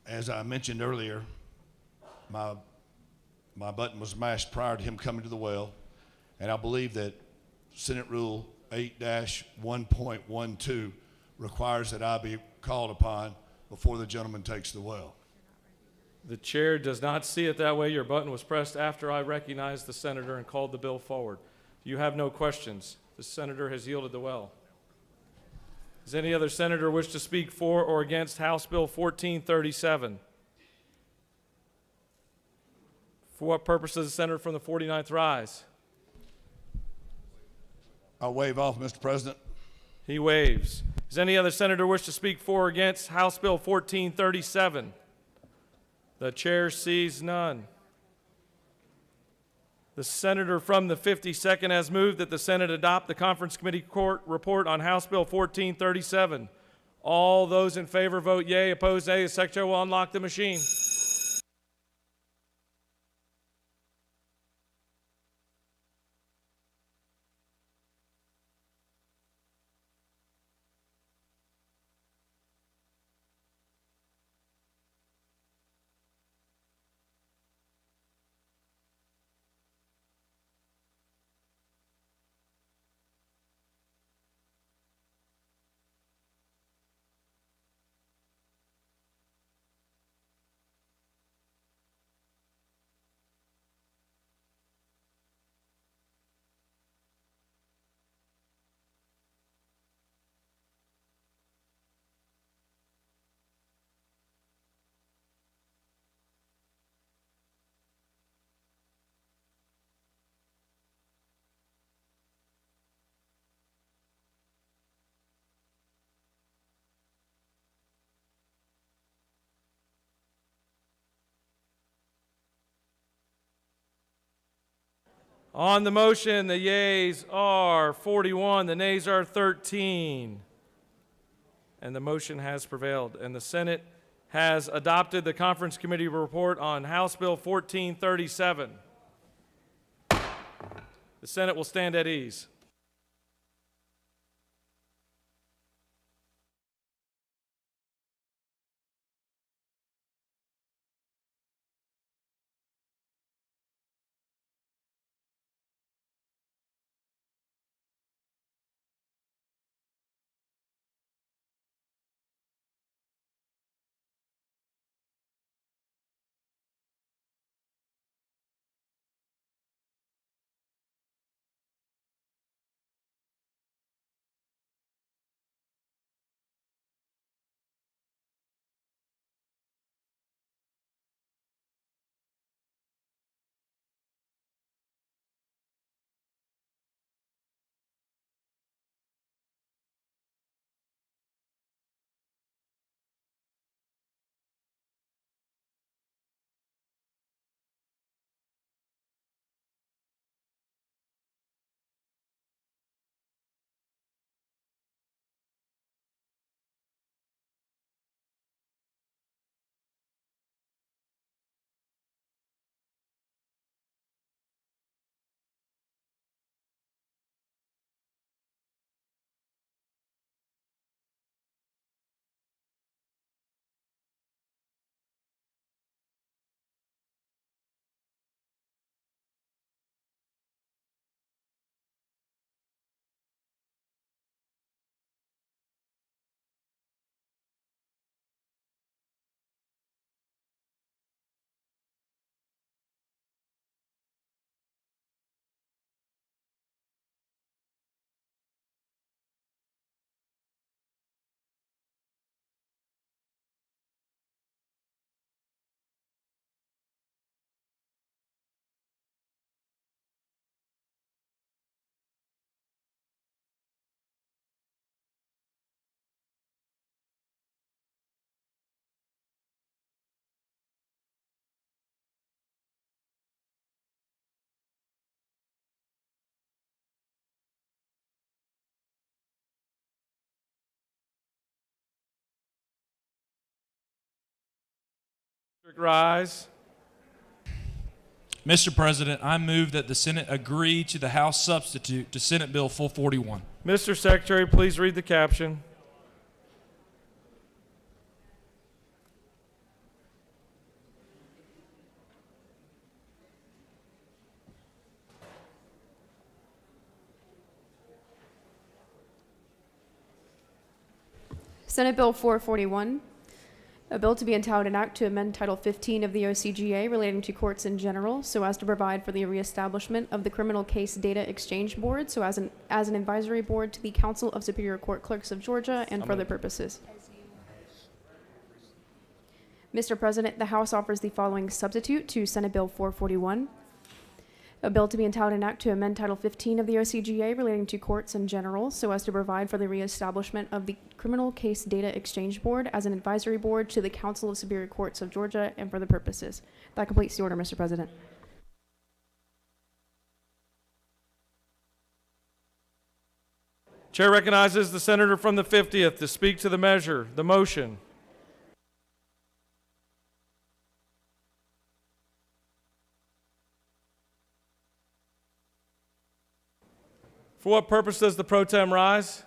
As I mentioned earlier, my button was mashed prior to him coming to the well, and I believe that Senate Rule 8-1.12 requires that I be called upon before the gentleman takes the well. The chair does not see it that way. Your button was pressed after I recognized the senator and called the bill forward. You have no questions. The senator has yielded the well. Does any other senator wish to speak for or against House Bill 1437? For what purpose does the senator from the 49th rise? I'll waive off, Mr. President. He waives. Does any other senator wish to speak for or against House Bill 1437? The chair sees none. The senator from the 52nd has moved that the Senate adopt the Conference Committee Court report on House Bill 1437. All those in favor vote yea, opposed nay. The secretary will unlock the machine. On the motion, the yeas are 41, the nays are 13. And the motion has prevailed. And the Senate has adopted the Conference Committee report on House Bill 1437. The Senate will stand at ease. Rise. Mr. President, I move that the Senate agree to the House substitute to Senate Bill 441. Mr. Secretary, please read the caption. Senate Bill 441, a bill to be entitled an act to amend Title 15 of the OCGA relating to courts in general so as to provide for the reestablishment of the Criminal Case Data Exchange Board so as an advisory board to the Council of Superior Court Clerks of Georgia and for other purposes. Mr. President, the House offers the following substitute to Senate Bill 441. A bill to be entitled an act to amend Title 15 of the OCGA relating to courts in general so as to provide for the reestablishment of the Criminal Case Data Exchange Board as an advisory board to the Council of Superior Courts of Georgia and for the purposes. That completes the order, Mr. President. Chair recognizes the senator from the 50th to speak to the measure, the motion. For what purpose does the pro tem rise?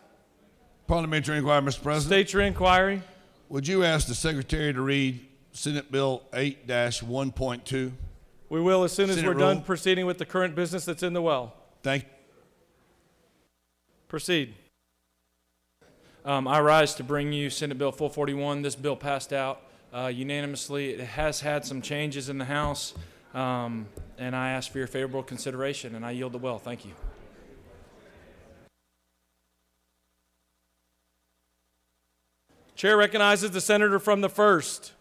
Parliamentary inquiry, Mr. President. State your inquiry. Would you ask the Secretary to read Senate Bill 8-1.2? We will as soon as Senate we're done rule. proceeding with the current business that's in the well. Thank you. Proceed. I rise to bring you Senate Bill 441. This bill passed out unanimously. It has had some changes in the House, and I ask for your favorable consideration, and I yield the well. Thank you. Chair recognizes the senator from the 1st.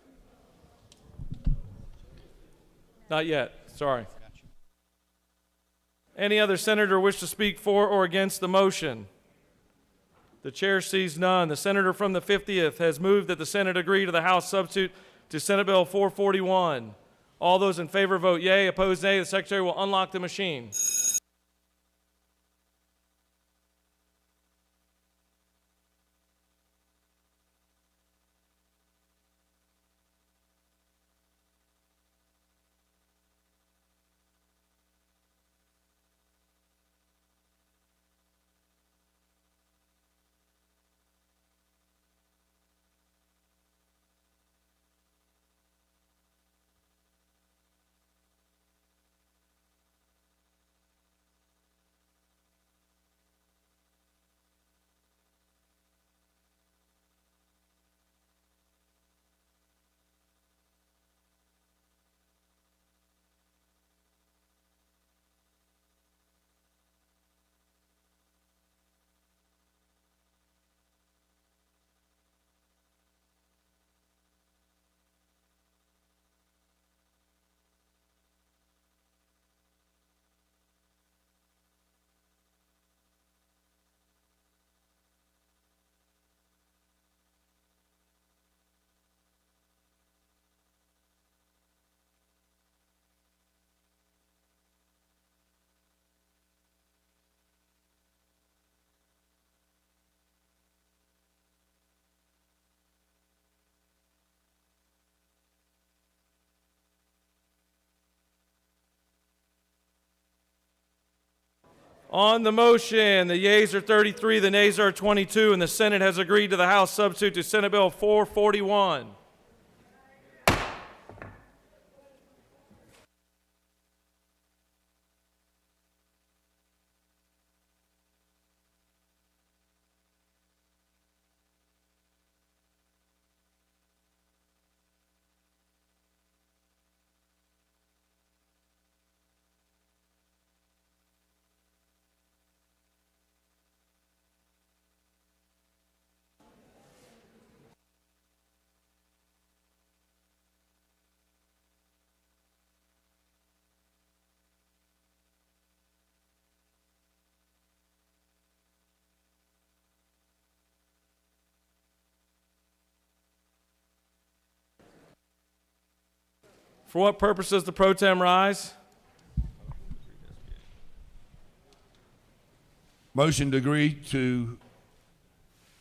Not yet, sorry. Any other senator wish to speak for or against the motion? The chair sees none. The senator from the 50th has moved that the Senate agree to the House substitute to Senate Bill 441. All those in favor vote yea, opposed nay. The Secretary will unlock the machine. On the motion, the yeas are 33, the nays are 22, and the Senate has agreed to the House substitute to Senate Bill 441. For what purpose does the pro tem rise? Motion to agree to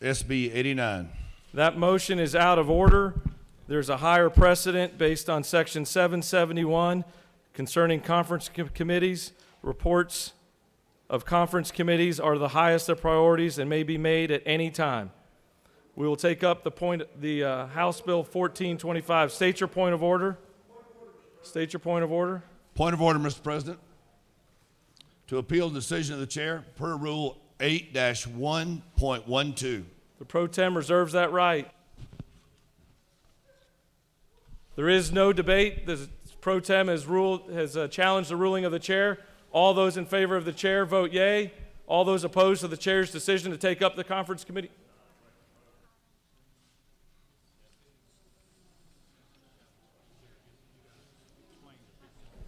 SB 89. That motion is out of order, There's a higher precedent based on Section 771 concerning conference committees. Reports of conference committees are the highest of priorities and may be made at any time. We will take up the House Bill 1425. State your point of order. State your point of order. Point of order, Mr. President. To appeal the decision of the chair per Rule 8-1.12. The pro tem reserves that right. There is no debate. The pro tem has challenged the ruling of the chair. All those in favor of the chair vote yea. All those opposed to the chair's decision to take up the conference committee.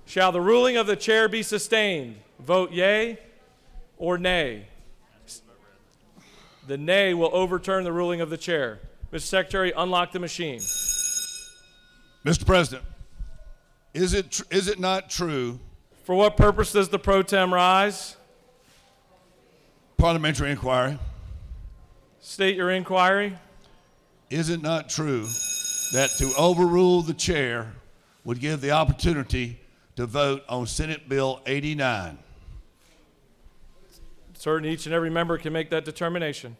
Shall the ruling of the chair be sustained? Vote yea or nay. The nay will overturn the ruling of the chair. Mr. Secretary, unlock the machine. Mr. President, is it not true? For what purpose does the pro tem rise? Parliamentary inquiry. State your inquiry. Is it not true that to overrule the chair would give the opportunity to vote on Senate Bill 89? Certainly each and every member can make that determination.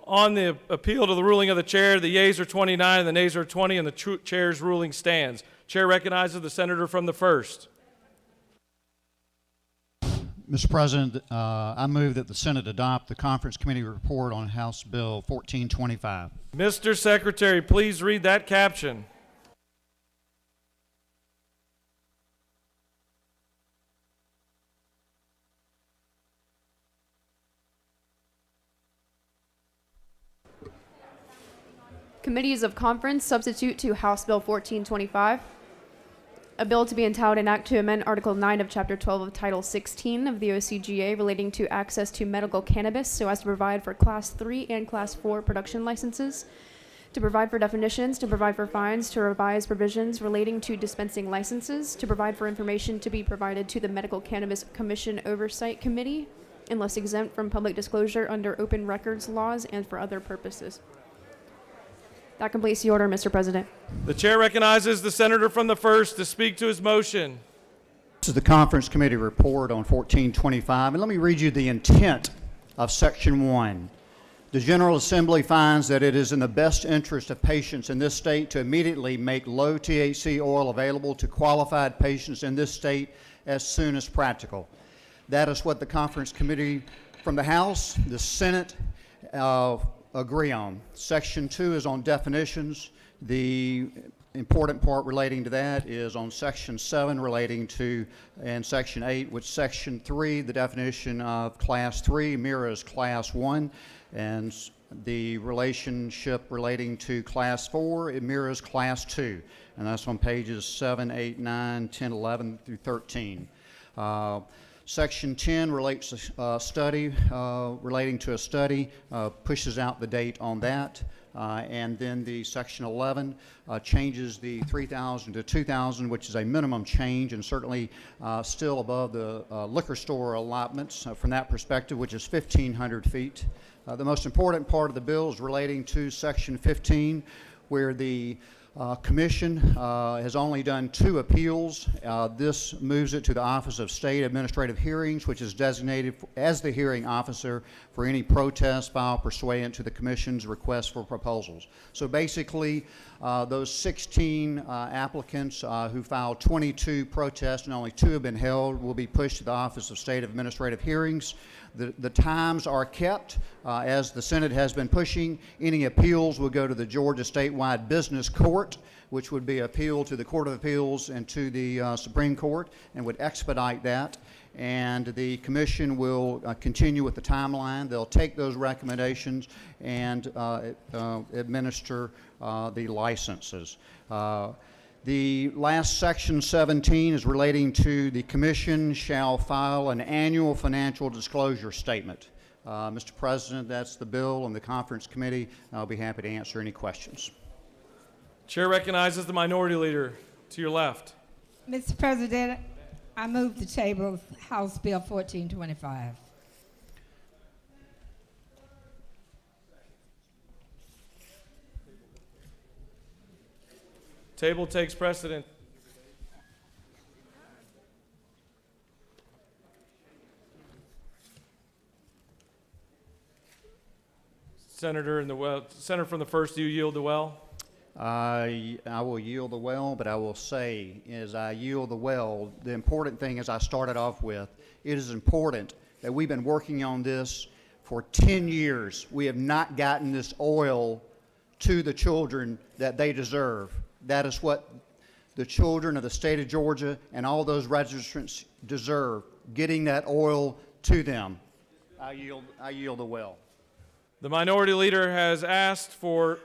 On the appeal to the ruling of the chair, the yeas are 29 and the nays are 20, and the chair's ruling stands. Chair recognizes the senator from the first. Mr. President, I move that the Senate adopt the conference committee report on House Bill 1425. Mr. Secretary, please read that caption. Committees of Conference substitute to House Bill 1425. A bill to be entitled an act to amend Article 9 of Chapter 12 of Title 16 of the OCGA relating to access to medical cannabis so as to provide for Class 3 and Class 4 production licenses, to provide for definitions, to provide for fines, to revise provisions relating to dispensing licenses, to provide for information to be provided to the Medical Cannabis Commission Oversight Committee, unless exempt from public disclosure under open records laws, and for other purposes. That completes the order, Mr. President. The chair recognizes the senator from the first to speak to his motion. This is the conference committee report on 1425, and let me read you the intent of Section 1. The General Assembly finds that it is in the best interest of patients in this state to immediately make low THC oil available to qualified patients in this state as soon as practical. That is what the conference committee from the House, the Senate, agree on. Section 2 is on definitions. The important part relating to that is on Section 7 relating to, and Section 8, which Section 3, the definition of Class 3 mirrors Class 1, and the relationship relating to Class 4, it mirrors Class 2, and that's on pages 7, 8, 9, 10, 11 through 13. Section 10 relates to study, relating to a study, pushes out the date on that. And then the Section 11 changes the 3,000 to 2,000, which is a minimum change and certainly still above the liquor store allotments from that perspective, which is 1,500 feet. The most important part of the bill is relating to Section 15, where the Commission has only done 2 appeals. This moves it to the Office of State Administrative Hearings, which is designated as the hearing officer for any protest filed pursuant to the Commission's request for proposals. So basically, those 16 applicants who filed 22 protests and only 2 have been held will be pushed to the Office of State Administrative Hearings. The times are kept as the Senate has been pushing. Any appeals will go to the Georgia Statewide Business Court, which would be appealed to the Court of Appeals and to the Supreme Court, and would expedite that. And the commission will continue with the timeline. They'll take those recommendations and administer the licenses. The last section 17 is relating to the commission shall file an annual financial disclosure statement. Mr. President, that's the bill, and the conference committee, I'll be happy to answer any questions. Chair recognizes the minority leader to your left. Mr. President, I move to table House Bill 1425. Table takes precedent. Senator Senator from the first, do you yield the well? I will yield the well, but I will say, as I yield the well, the important thing, as I started off with, it is important that we've been working on this for 10 years. We have not gotten this oil to the children that they deserve. That is what the children of the state of Georgia and all those registrants deserve, getting that oil to them. I yield the well. The minority leader has asked for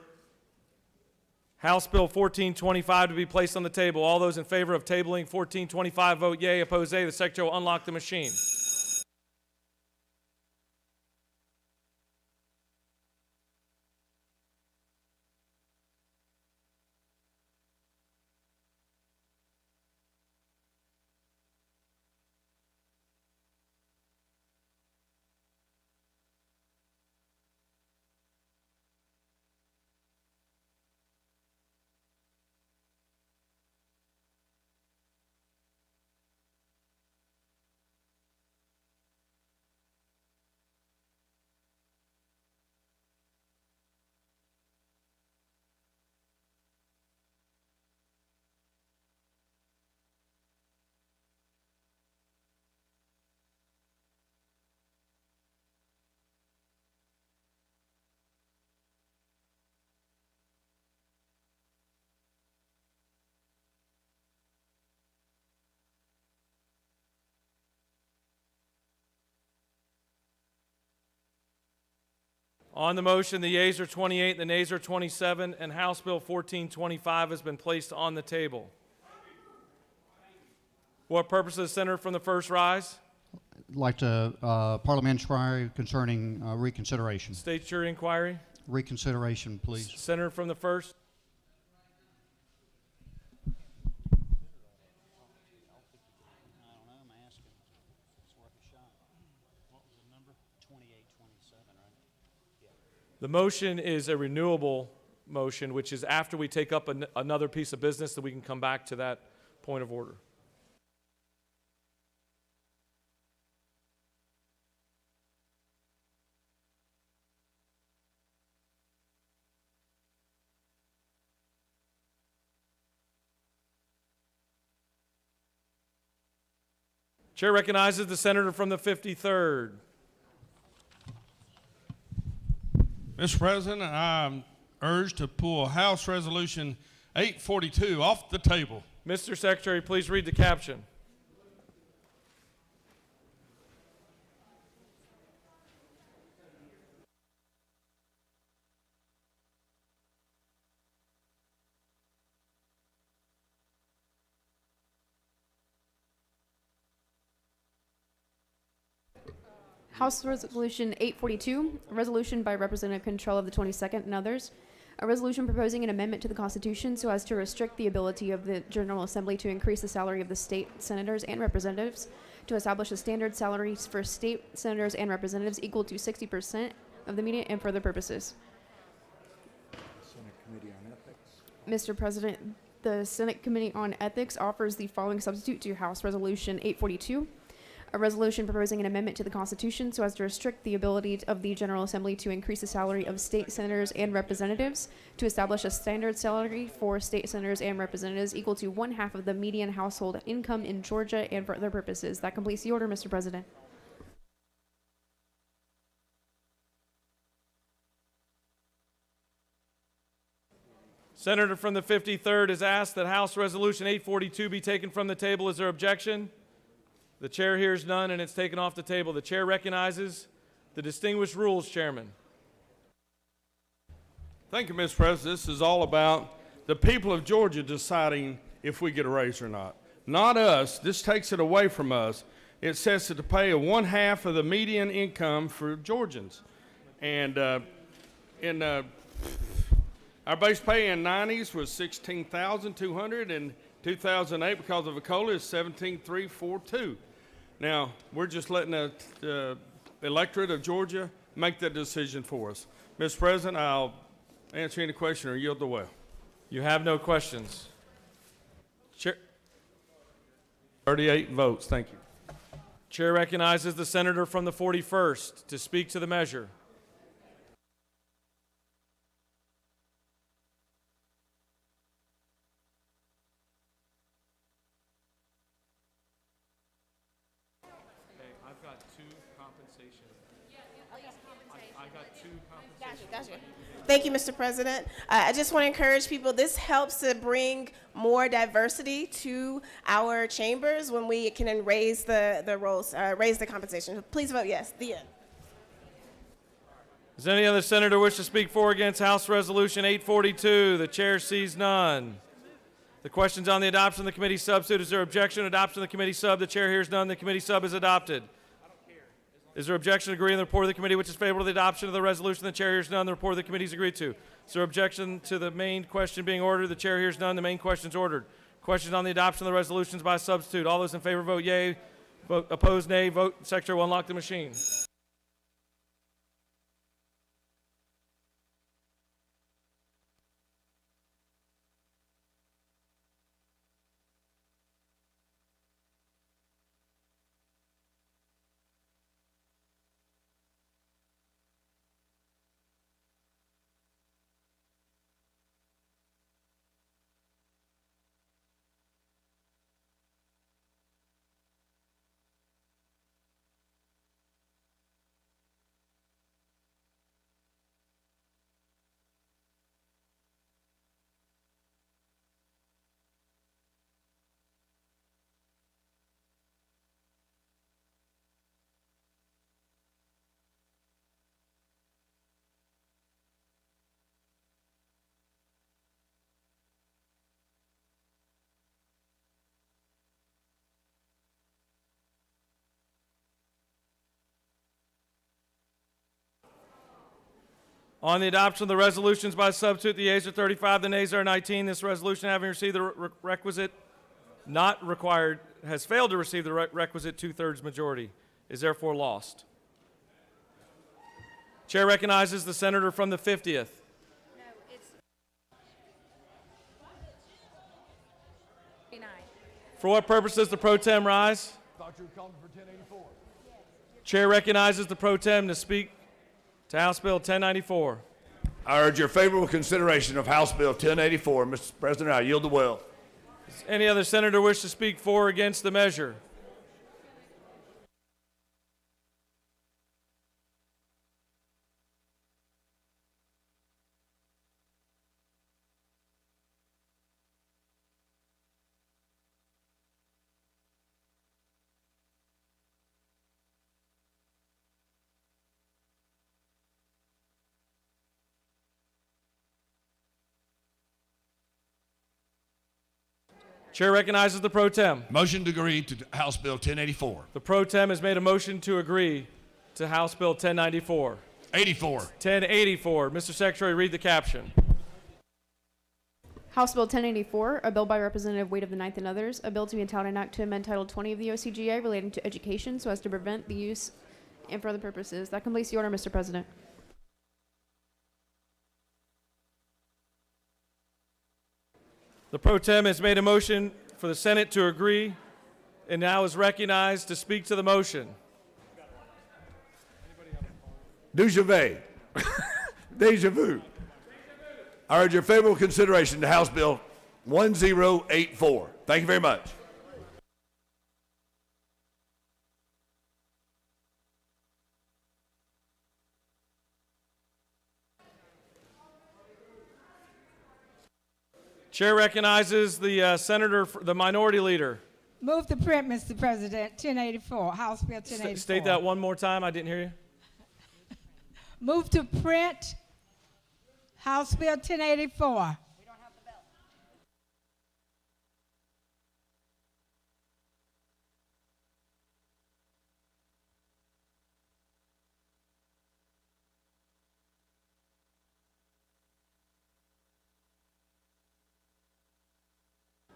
House Bill 1425 to be placed on the table. All those in favor of tabling 1425 vote yea. Oppose nay. The Secretary will unlock the machine. On the motion, the yeas are 28, the nays are 27, and House Bill 1425 has been placed on the table. What purpose does the Senator from the first rise? I'd like to parliamentary concerning reconsideration. State your inquiry. Reconsideration, please. Senator from the first. The motion is a renewable motion, which is after we take up another piece of business, that we can come back to that point of order. Chair recognizes the Senator from the 53rd. Mr. President, I'm urged to pull House Resolution 842 off the table. Mr. Secretary, please read the caption. House Resolution 842, a resolution by Representative Control of the 22nd and others, a resolution proposing an amendment to the Constitution so as to restrict the ability of the General Assembly to increase the salary of the state senators and representatives, to establish a standard salary for state senators and representatives equal to 60% of the median, and for other purposes. Senate Committee on Ethics. Mr. President, the Senate Committee on Ethics offers the following substitute to House Resolution 842. A resolution proposing an amendment to the Constitution so as to restrict the ability of the General Assembly to increase the salary of state senators and representatives, to establish a standard salary for state senators and representatives equal to 1/2 of the median household income in Georgia, and for other purposes. That completes the order, Mr. President. Senator from the 53rd has asked that House Resolution 842 be taken from the table. Is there objection? The chair hears none, and it's taken off the table. The chair recognizes the distinguished rules chairman. Thank you, Mr. President. This is all about the people of Georgia deciding if we get a raise or not. Not us. This takes it away from us. It sets it to pay a 1/2 of the median income for Georgians. And our base pay in 90s was $16,200, and 2008, because of a COLA, is $17,342. Now, we're just letting the electorate of Georgia make that decision for us. Mr. President, I'll answer any question or yield the well. You have no questions. Chair, 38 votes. Thank you. chair recognizes the senator from the 41st to speak to the measure. I've got two compensation. I got two compensation. Gotcha. Thank you, Mr. President. I just want to encourage people, this helps to bring more diversity to our chambers when we can raise the roles, raise the compensation. Please vote yes. The end. Does any other senator wish to speak for or against House Resolution 842? The chair sees none. The question's on the adoption of the committee substitute. Is there objection? Adoption of the committee sub. The chair hears none. The committee sub is adopted. Is there objection to agree in the report of the committee which is favorable to the adoption of the resolution? The chair hears none. The report of the committee is agreed to. Is there objection to the main question being ordered? The chair hears none. The main question is ordered. Questions on the adoption of the resolutions by substitute. All those in favor vote yea. Vote opposed nay. Vote. Secretary will unlock the machine. On the adoption of the resolutions by substitute, the yeas are 35, the nays are 19. This resolution, having received the requisite, not required, has failed to receive the requisite 2/3 majority, is therefore lost. Chair recognizes the senator from the 50th. No, it's 59. For what purpose does the pro tem rise? Thought you were calling for 1084. Chair recognizes the pro tem to speak to House Bill 1094. I urge your favorable consideration of House Bill 1084. Mr. President, I yield the well. Does any other senator wish to speak for or against the measure? Chair recognizes the pro tem. Motion to agree to House Bill 1084. The pro tem has made a motion to agree to House Bill 1094. 84. 1084. Mr. Secretary, read the caption. House Bill 1084, a bill by Representative Wade of the Ninth and others, a bill to be entitled an act to amend Title 20 of the OCGA relating to education so as to prevent the use and for other purposes. That completes the order, Mr. President. The pro tem has made a motion for the Senate to agree and now is recognized to speak to the motion. Deja vu. I urge your favorable consideration to House Bill 1084. Thank you very much. Chair recognizes the senator, the minority leader. Move to print, Mr. President, 1084, House Bill 1084. State that one more time. I didn't hear you. Move to print House Bill 1084.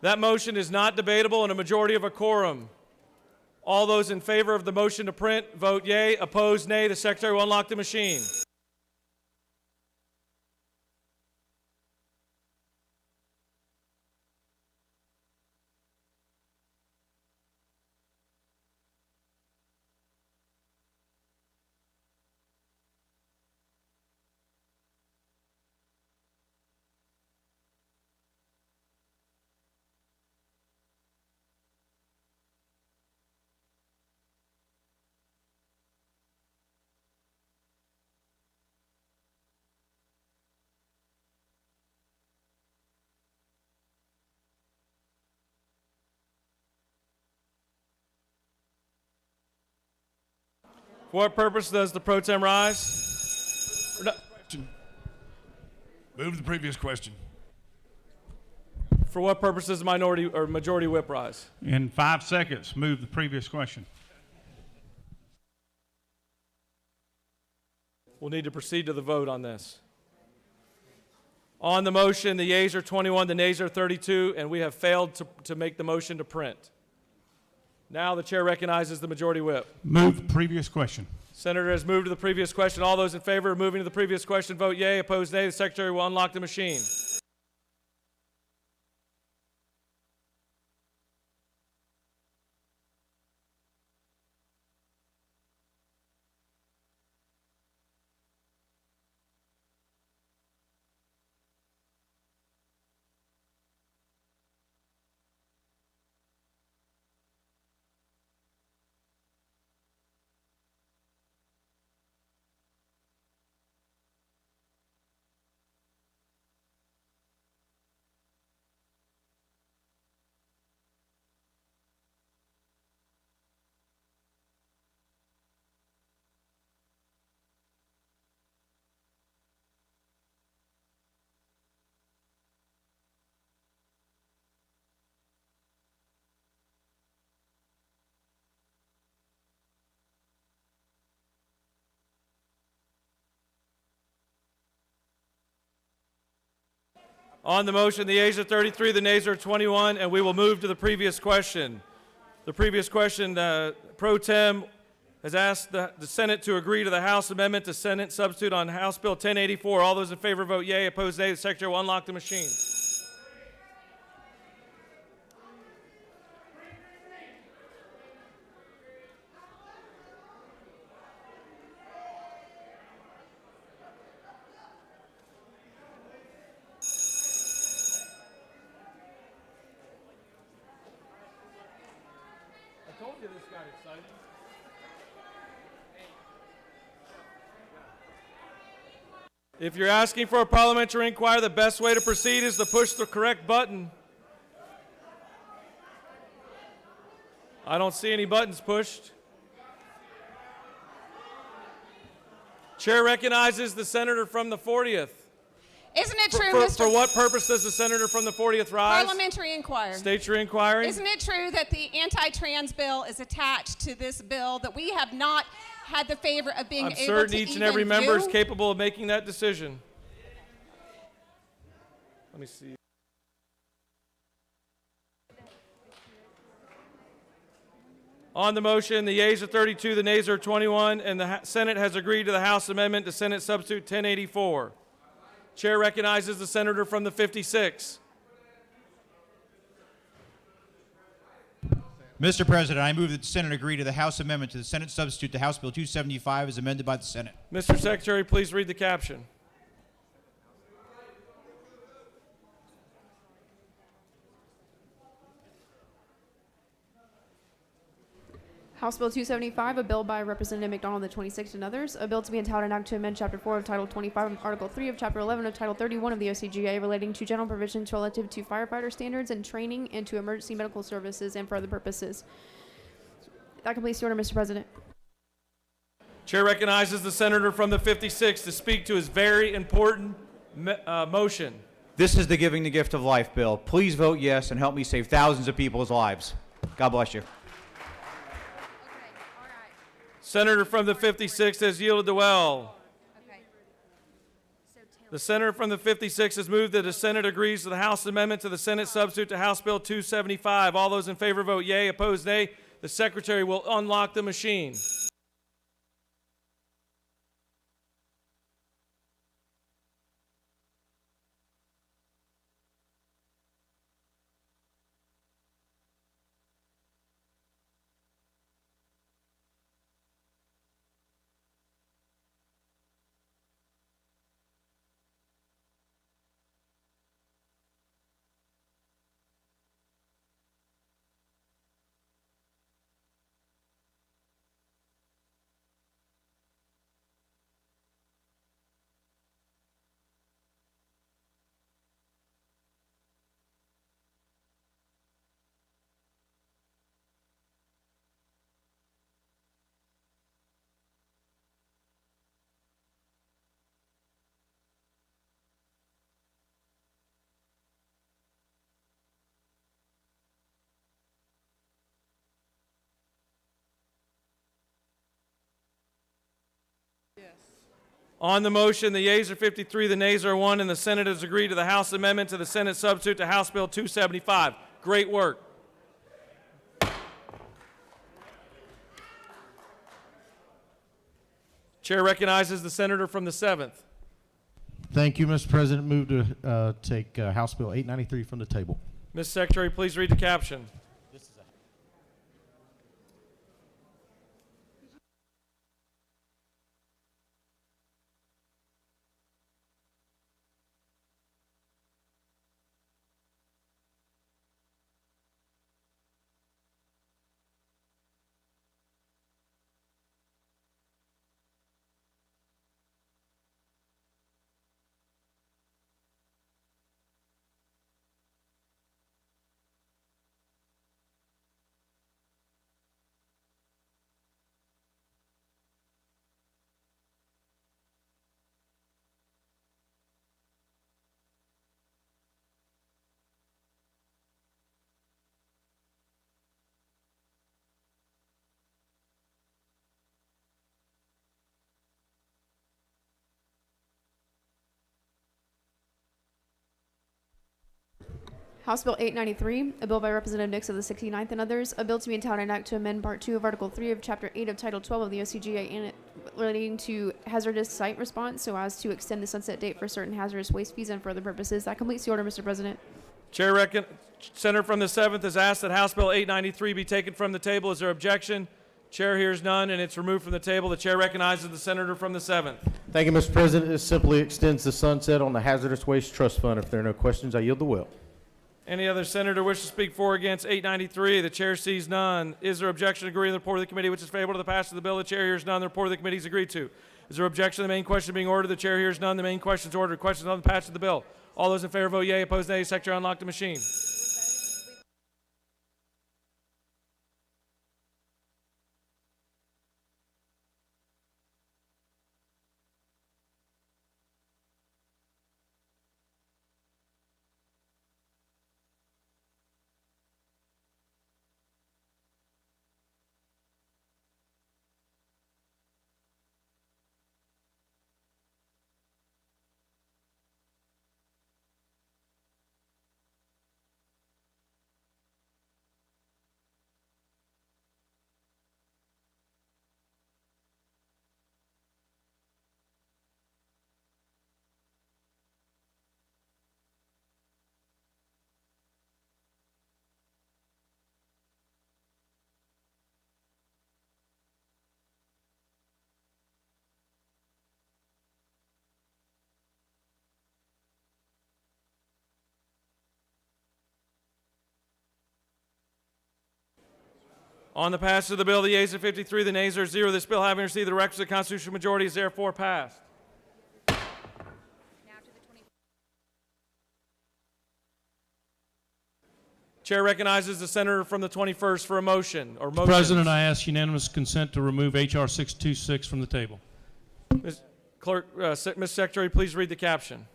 That motion is not debatable and a majority of a quorum. All those in favor of the motion to print, vote yea. Opposed, nay. The secretary will unlock the machine. For what purpose does the pro tem rise? Move the previous question. For what purpose does the minority or majority whip rise? In 5 seconds, move the previous question. We'll need to proceed to the vote on this. On the motion, the yeas are 21, the nays are 32, and we have failed to make the motion to print. Now the chair recognizes the majority whip. Move the previous question. Senator has moved to the previous question. All those in favor of moving to the previous question, vote yea. Opposed, nay. The secretary will unlock the machine. On the motion, the yeas are 33, the nays are 21, and we will move to the previous question. The previous question, Pro Tem has asked the Senate to agree to the House amendment to Senate substitute on House Bill 1084. All those in favor vote yea. Opposed, nay. The secretary will unlock the machine. I told you this got exciting. If you're asking for a parliamentary inquiry, the best way to proceed is to push the correct button. I don't see any buttons pushed. Chair recognizes the senator from the 40th. Isn't it true, For what purpose does the senator from the 40th rise? Parliamentary inquiry. State your inquiry. Isn't it true that the anti-trans bill is attached to this bill that we have not had the favor of being I'm able certain to each and even every member is do? capable of making that decision. Let me see. On the motion, the yeas are 32, the nays are 21, and the Senate has agreed to the House amendment to Senate Substitute 1084. Chair recognizes the senator from the 56. Mr. President, I move that the Senate agree to the House amendment to the Senate substitute to House Bill 275 as amended by the Senate. Mr. Secretary, please read the caption. House Bill 275, a bill by Representative McDonald, the 26th, and others. A bill to be entitled an act to amend Chapter 4 of Title 25 and Article 3 of Chapter 11 of Title 31 of the OCGA relating to general provisions relative to firefighter standards and training and to emergency medical services and for other purposes. That completes the order, Mr. President. Chair recognizes the senator from the 56th to speak to his very important motion. This is the Giving the Gift of Life bill. Please vote yes and help me save thousands of people's lives. God bless you. Senator from the 56th has yielded the well. The senator from the 56th has moved that the Senate agrees to the House amendment to the Senate substitute to House Bill 275. All those in favor vote yea, opposed nay. The secretary will unlock the machine. On the motion, the yeas are 53, the nays are 1, and the Senate has agreed to the House amendment to the Senate substitute to House Bill 275. Great work. Chair recognizes the senator from the 7th. Thank you, Mr. President. Move to take House Bill 893 from the table. Ms. Secretary, please read the caption. House Bill 893, a bill by Representative Nix of the 69th and others, a bill to be entitled an act to amend Part 2 of Article 3 of Chapter 8 of Title 12 of the OCGA and relating to hazardous site response so as to extend the sunset date for certain hazardous waste fees and for other purposes. That completes the order, Mr. President. Senator from the 7th has asked that House Bill 893 be taken from the table. Is there objection? Chair hears none, and it's removed from the table. The chair recognizes the senator from the 7th. Thank you, Mr. President. This simply extends the sunset on the Hazardous Waste Trust Fund. If there are no questions, I yield the will. Any other senator wish to speak for or against 893? The chair sees none. Is there objection to agree to the report of the committee which is favorable to the passage of the bill? The chair hears none. The report of the committee is agreed to. Is there objection to the main question being ordered? The chair hears none. The main question is ordered. Questions on the passage of the bill. All those in favor vote yea. Opposed nay. Secretary, unlock the machine. On the passage of the bill, the yeas are 53, the nays are 0. This bill, having received the requisite constitutional majority, is therefore passed. Chair recognizes the senator from the 21st for a motion or motions. President, I ask unanimous consent to remove H.R. 626 from the table. Ms. Clerk, Ms. Secretary, please read the caption.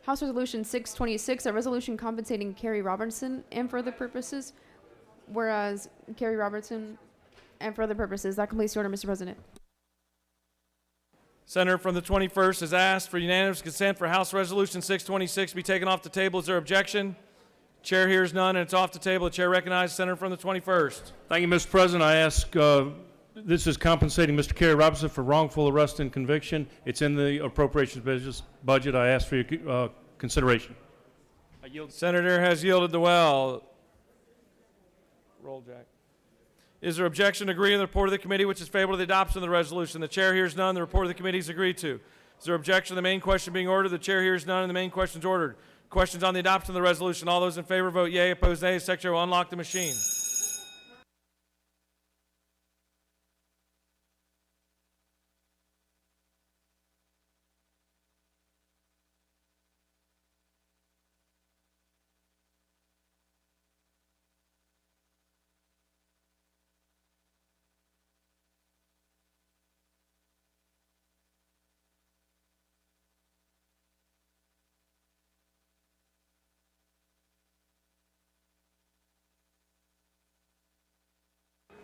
House Resolution 626, a resolution compensating Kerry Robertson and for other purposes. Whereas Kerry Robertson and for other purposes. That completes the order, Mr. President. Senator from the 21st has asked for unanimous consent for House Resolution 626 to be taken off the table. Is there objection? Chair hears none, and it's off the table. The chair recognizes Senator from the 21st. Thank you, Mr. President. I ask, this is compensating Mr. Kerry Robinson for wrongful arrest and conviction. It's in the appropriations budget. I ask for your consideration. Senator has yielded the well. Roll, Jack. Is there objection to agree to the report of the committee, which is favorable to the adoption of the resolution? The chair hears none. The report of the committee is agreed to. Is there objection to the main question being ordered? The chair hears none, and the main question is ordered. Questions on the adoption of the resolution. All those in favor vote yea. Opposed, nay. Secretary will unlock the machine.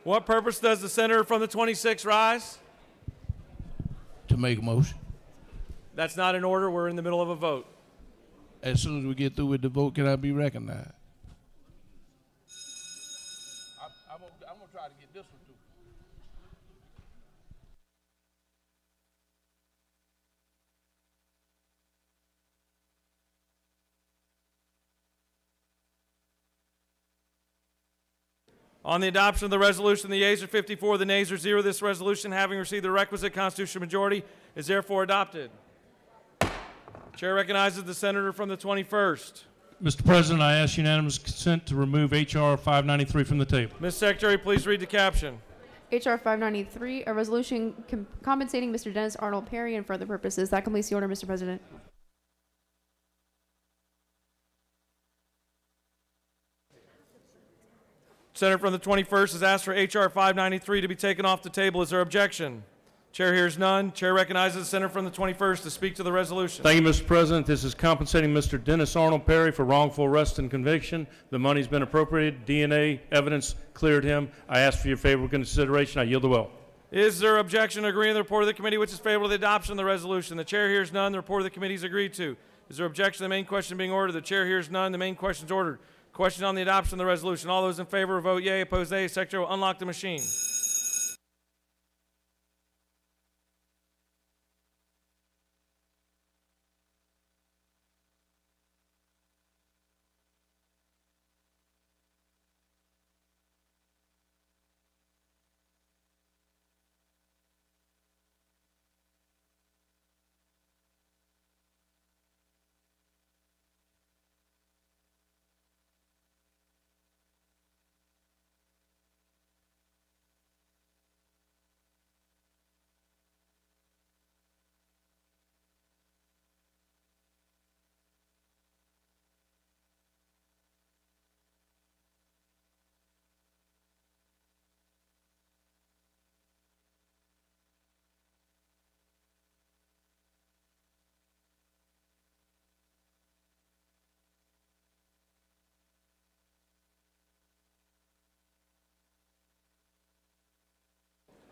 What purpose does the senator from the 26th rise? To make a motion. That's not in order. We're in the middle of a vote. As soon as we get through with the vote, can I be recognized? I'm gonna try to get this one through. On the adoption of the resolution, the yeas are 54, the nays are 0. This resolution, having received the requisite constitutional majority, is therefore adopted. Chair recognizes the senator from the 21st. Mr. President, I ask unanimous consent to remove H.R. 593 from the table. Ms. Secretary, please read the caption. H.R. 593, a resolution compensating Mr. Dennis Arnold Perry and for other purposes. That completes the order, Mr. President. Senator from the 21st has asked for H.R. 593 to be taken off the table. Is there objection? Chair hears none. Chair recognizes the senator from the 21st to speak to the resolution. Thank you, Mr. President. This is compensating Mr. Dennis Arnold Perry for wrongful arrest and conviction. The money's been appropriated. DNA evidence cleared him. I ask for your favorable consideration. I yield the will. Is there objection to agreeing to the report of the committee, which is favorable to the adoption of the resolution? The chair hears none. The report of the committee is agreed to. Is there objection to the main question being ordered? The chair hears none. The main question is ordered. Question on the adoption of the resolution. All those in favor vote yea. Opposed, nay. Secretary will unlock the machine.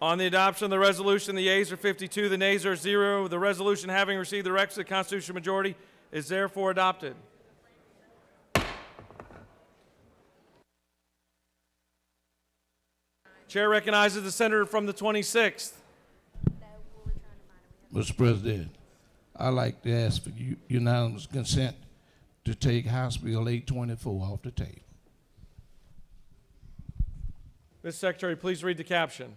On the adoption of the resolution, the yeas are 52, the nays are 0. The resolution, having received the requisite constitutional majority, is therefore adopted. Chair recognizes the senator from the 26th. Mr. President, I'd like to ask for unanimous consent to take House Bill 824 off the table. Ms. Secretary, please read the caption.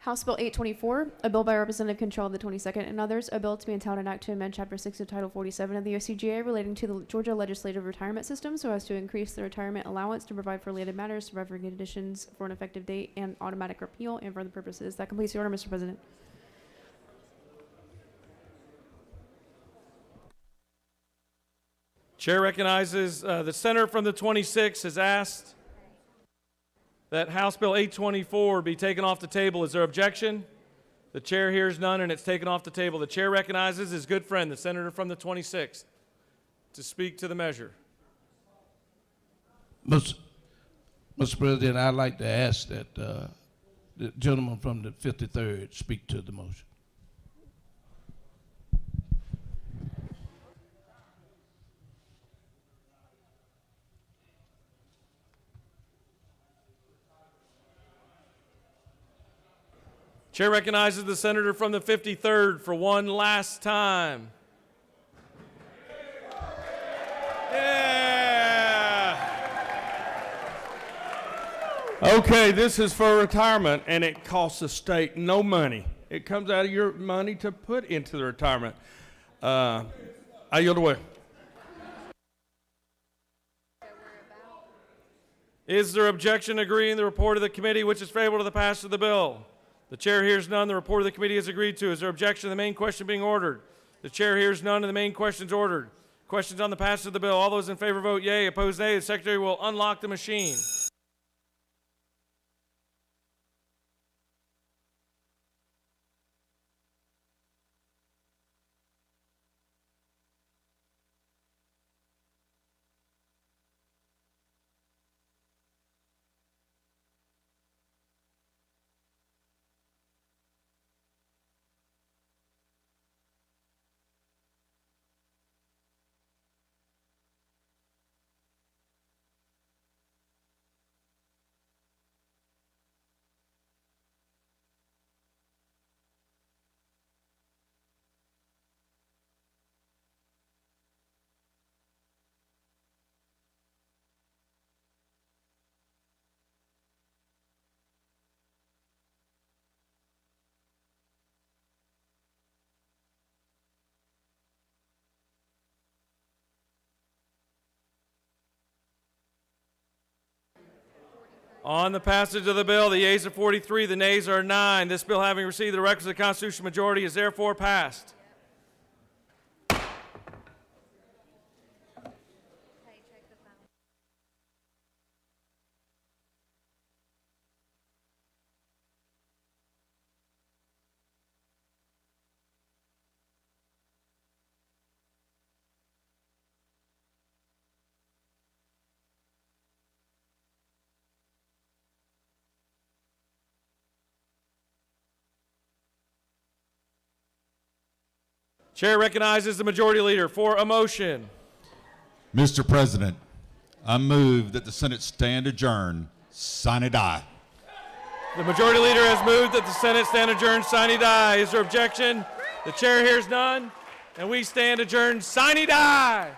House Bill 824, a bill by Representative Control of the 22nd and others, a bill to be entitled an act to amend Chapter 6 of Title 47 of the OCGA relating to the Georgia legislative retirement system so as to increase the retirement allowance to provide for related matters, to provide for conditions for an effective date and automatic repeal and for other purposes. That completes the order, Mr. President. Chair recognizes the senator from the 26th has asked that House Bill 824 be taken off the table. Is there objection? The chair hears none, and it's taken off the table. The chair recognizes his good friend, the senator from the 26th, to speak to the measure. Mr. President, I'd like to ask that the gentleman from the 53rd speak to the motion. Chair recognizes the senator from the 53rd for one last time. Yeah. Okay, this is for retirement, and it costs the state no money. It comes out of your money to put into the retirement. I yield away. Is there objection to agreeing the report of the committee which is favorable to the passage of the bill? The chair hears none. The report of the committee is agreed to. Is there objection to the main question being ordered? The chair hears none, and the main question is ordered. Questions on the passage of the bill. All those in favor vote yea. Opposed, nay. The secretary will unlock the machine. On the passage of the bill, the yeas are 43, the nays are 9. This bill, having received the requisite constitutional majority, is therefore passed. Chair recognizes the majority leader for a motion. Mr. President, I move that the Senate stand adjourned, sine die. The majority leader has moved that the Senate stand adjourned, sine die. Is there objection? The chair hears none, and we stand adjourned, sine die.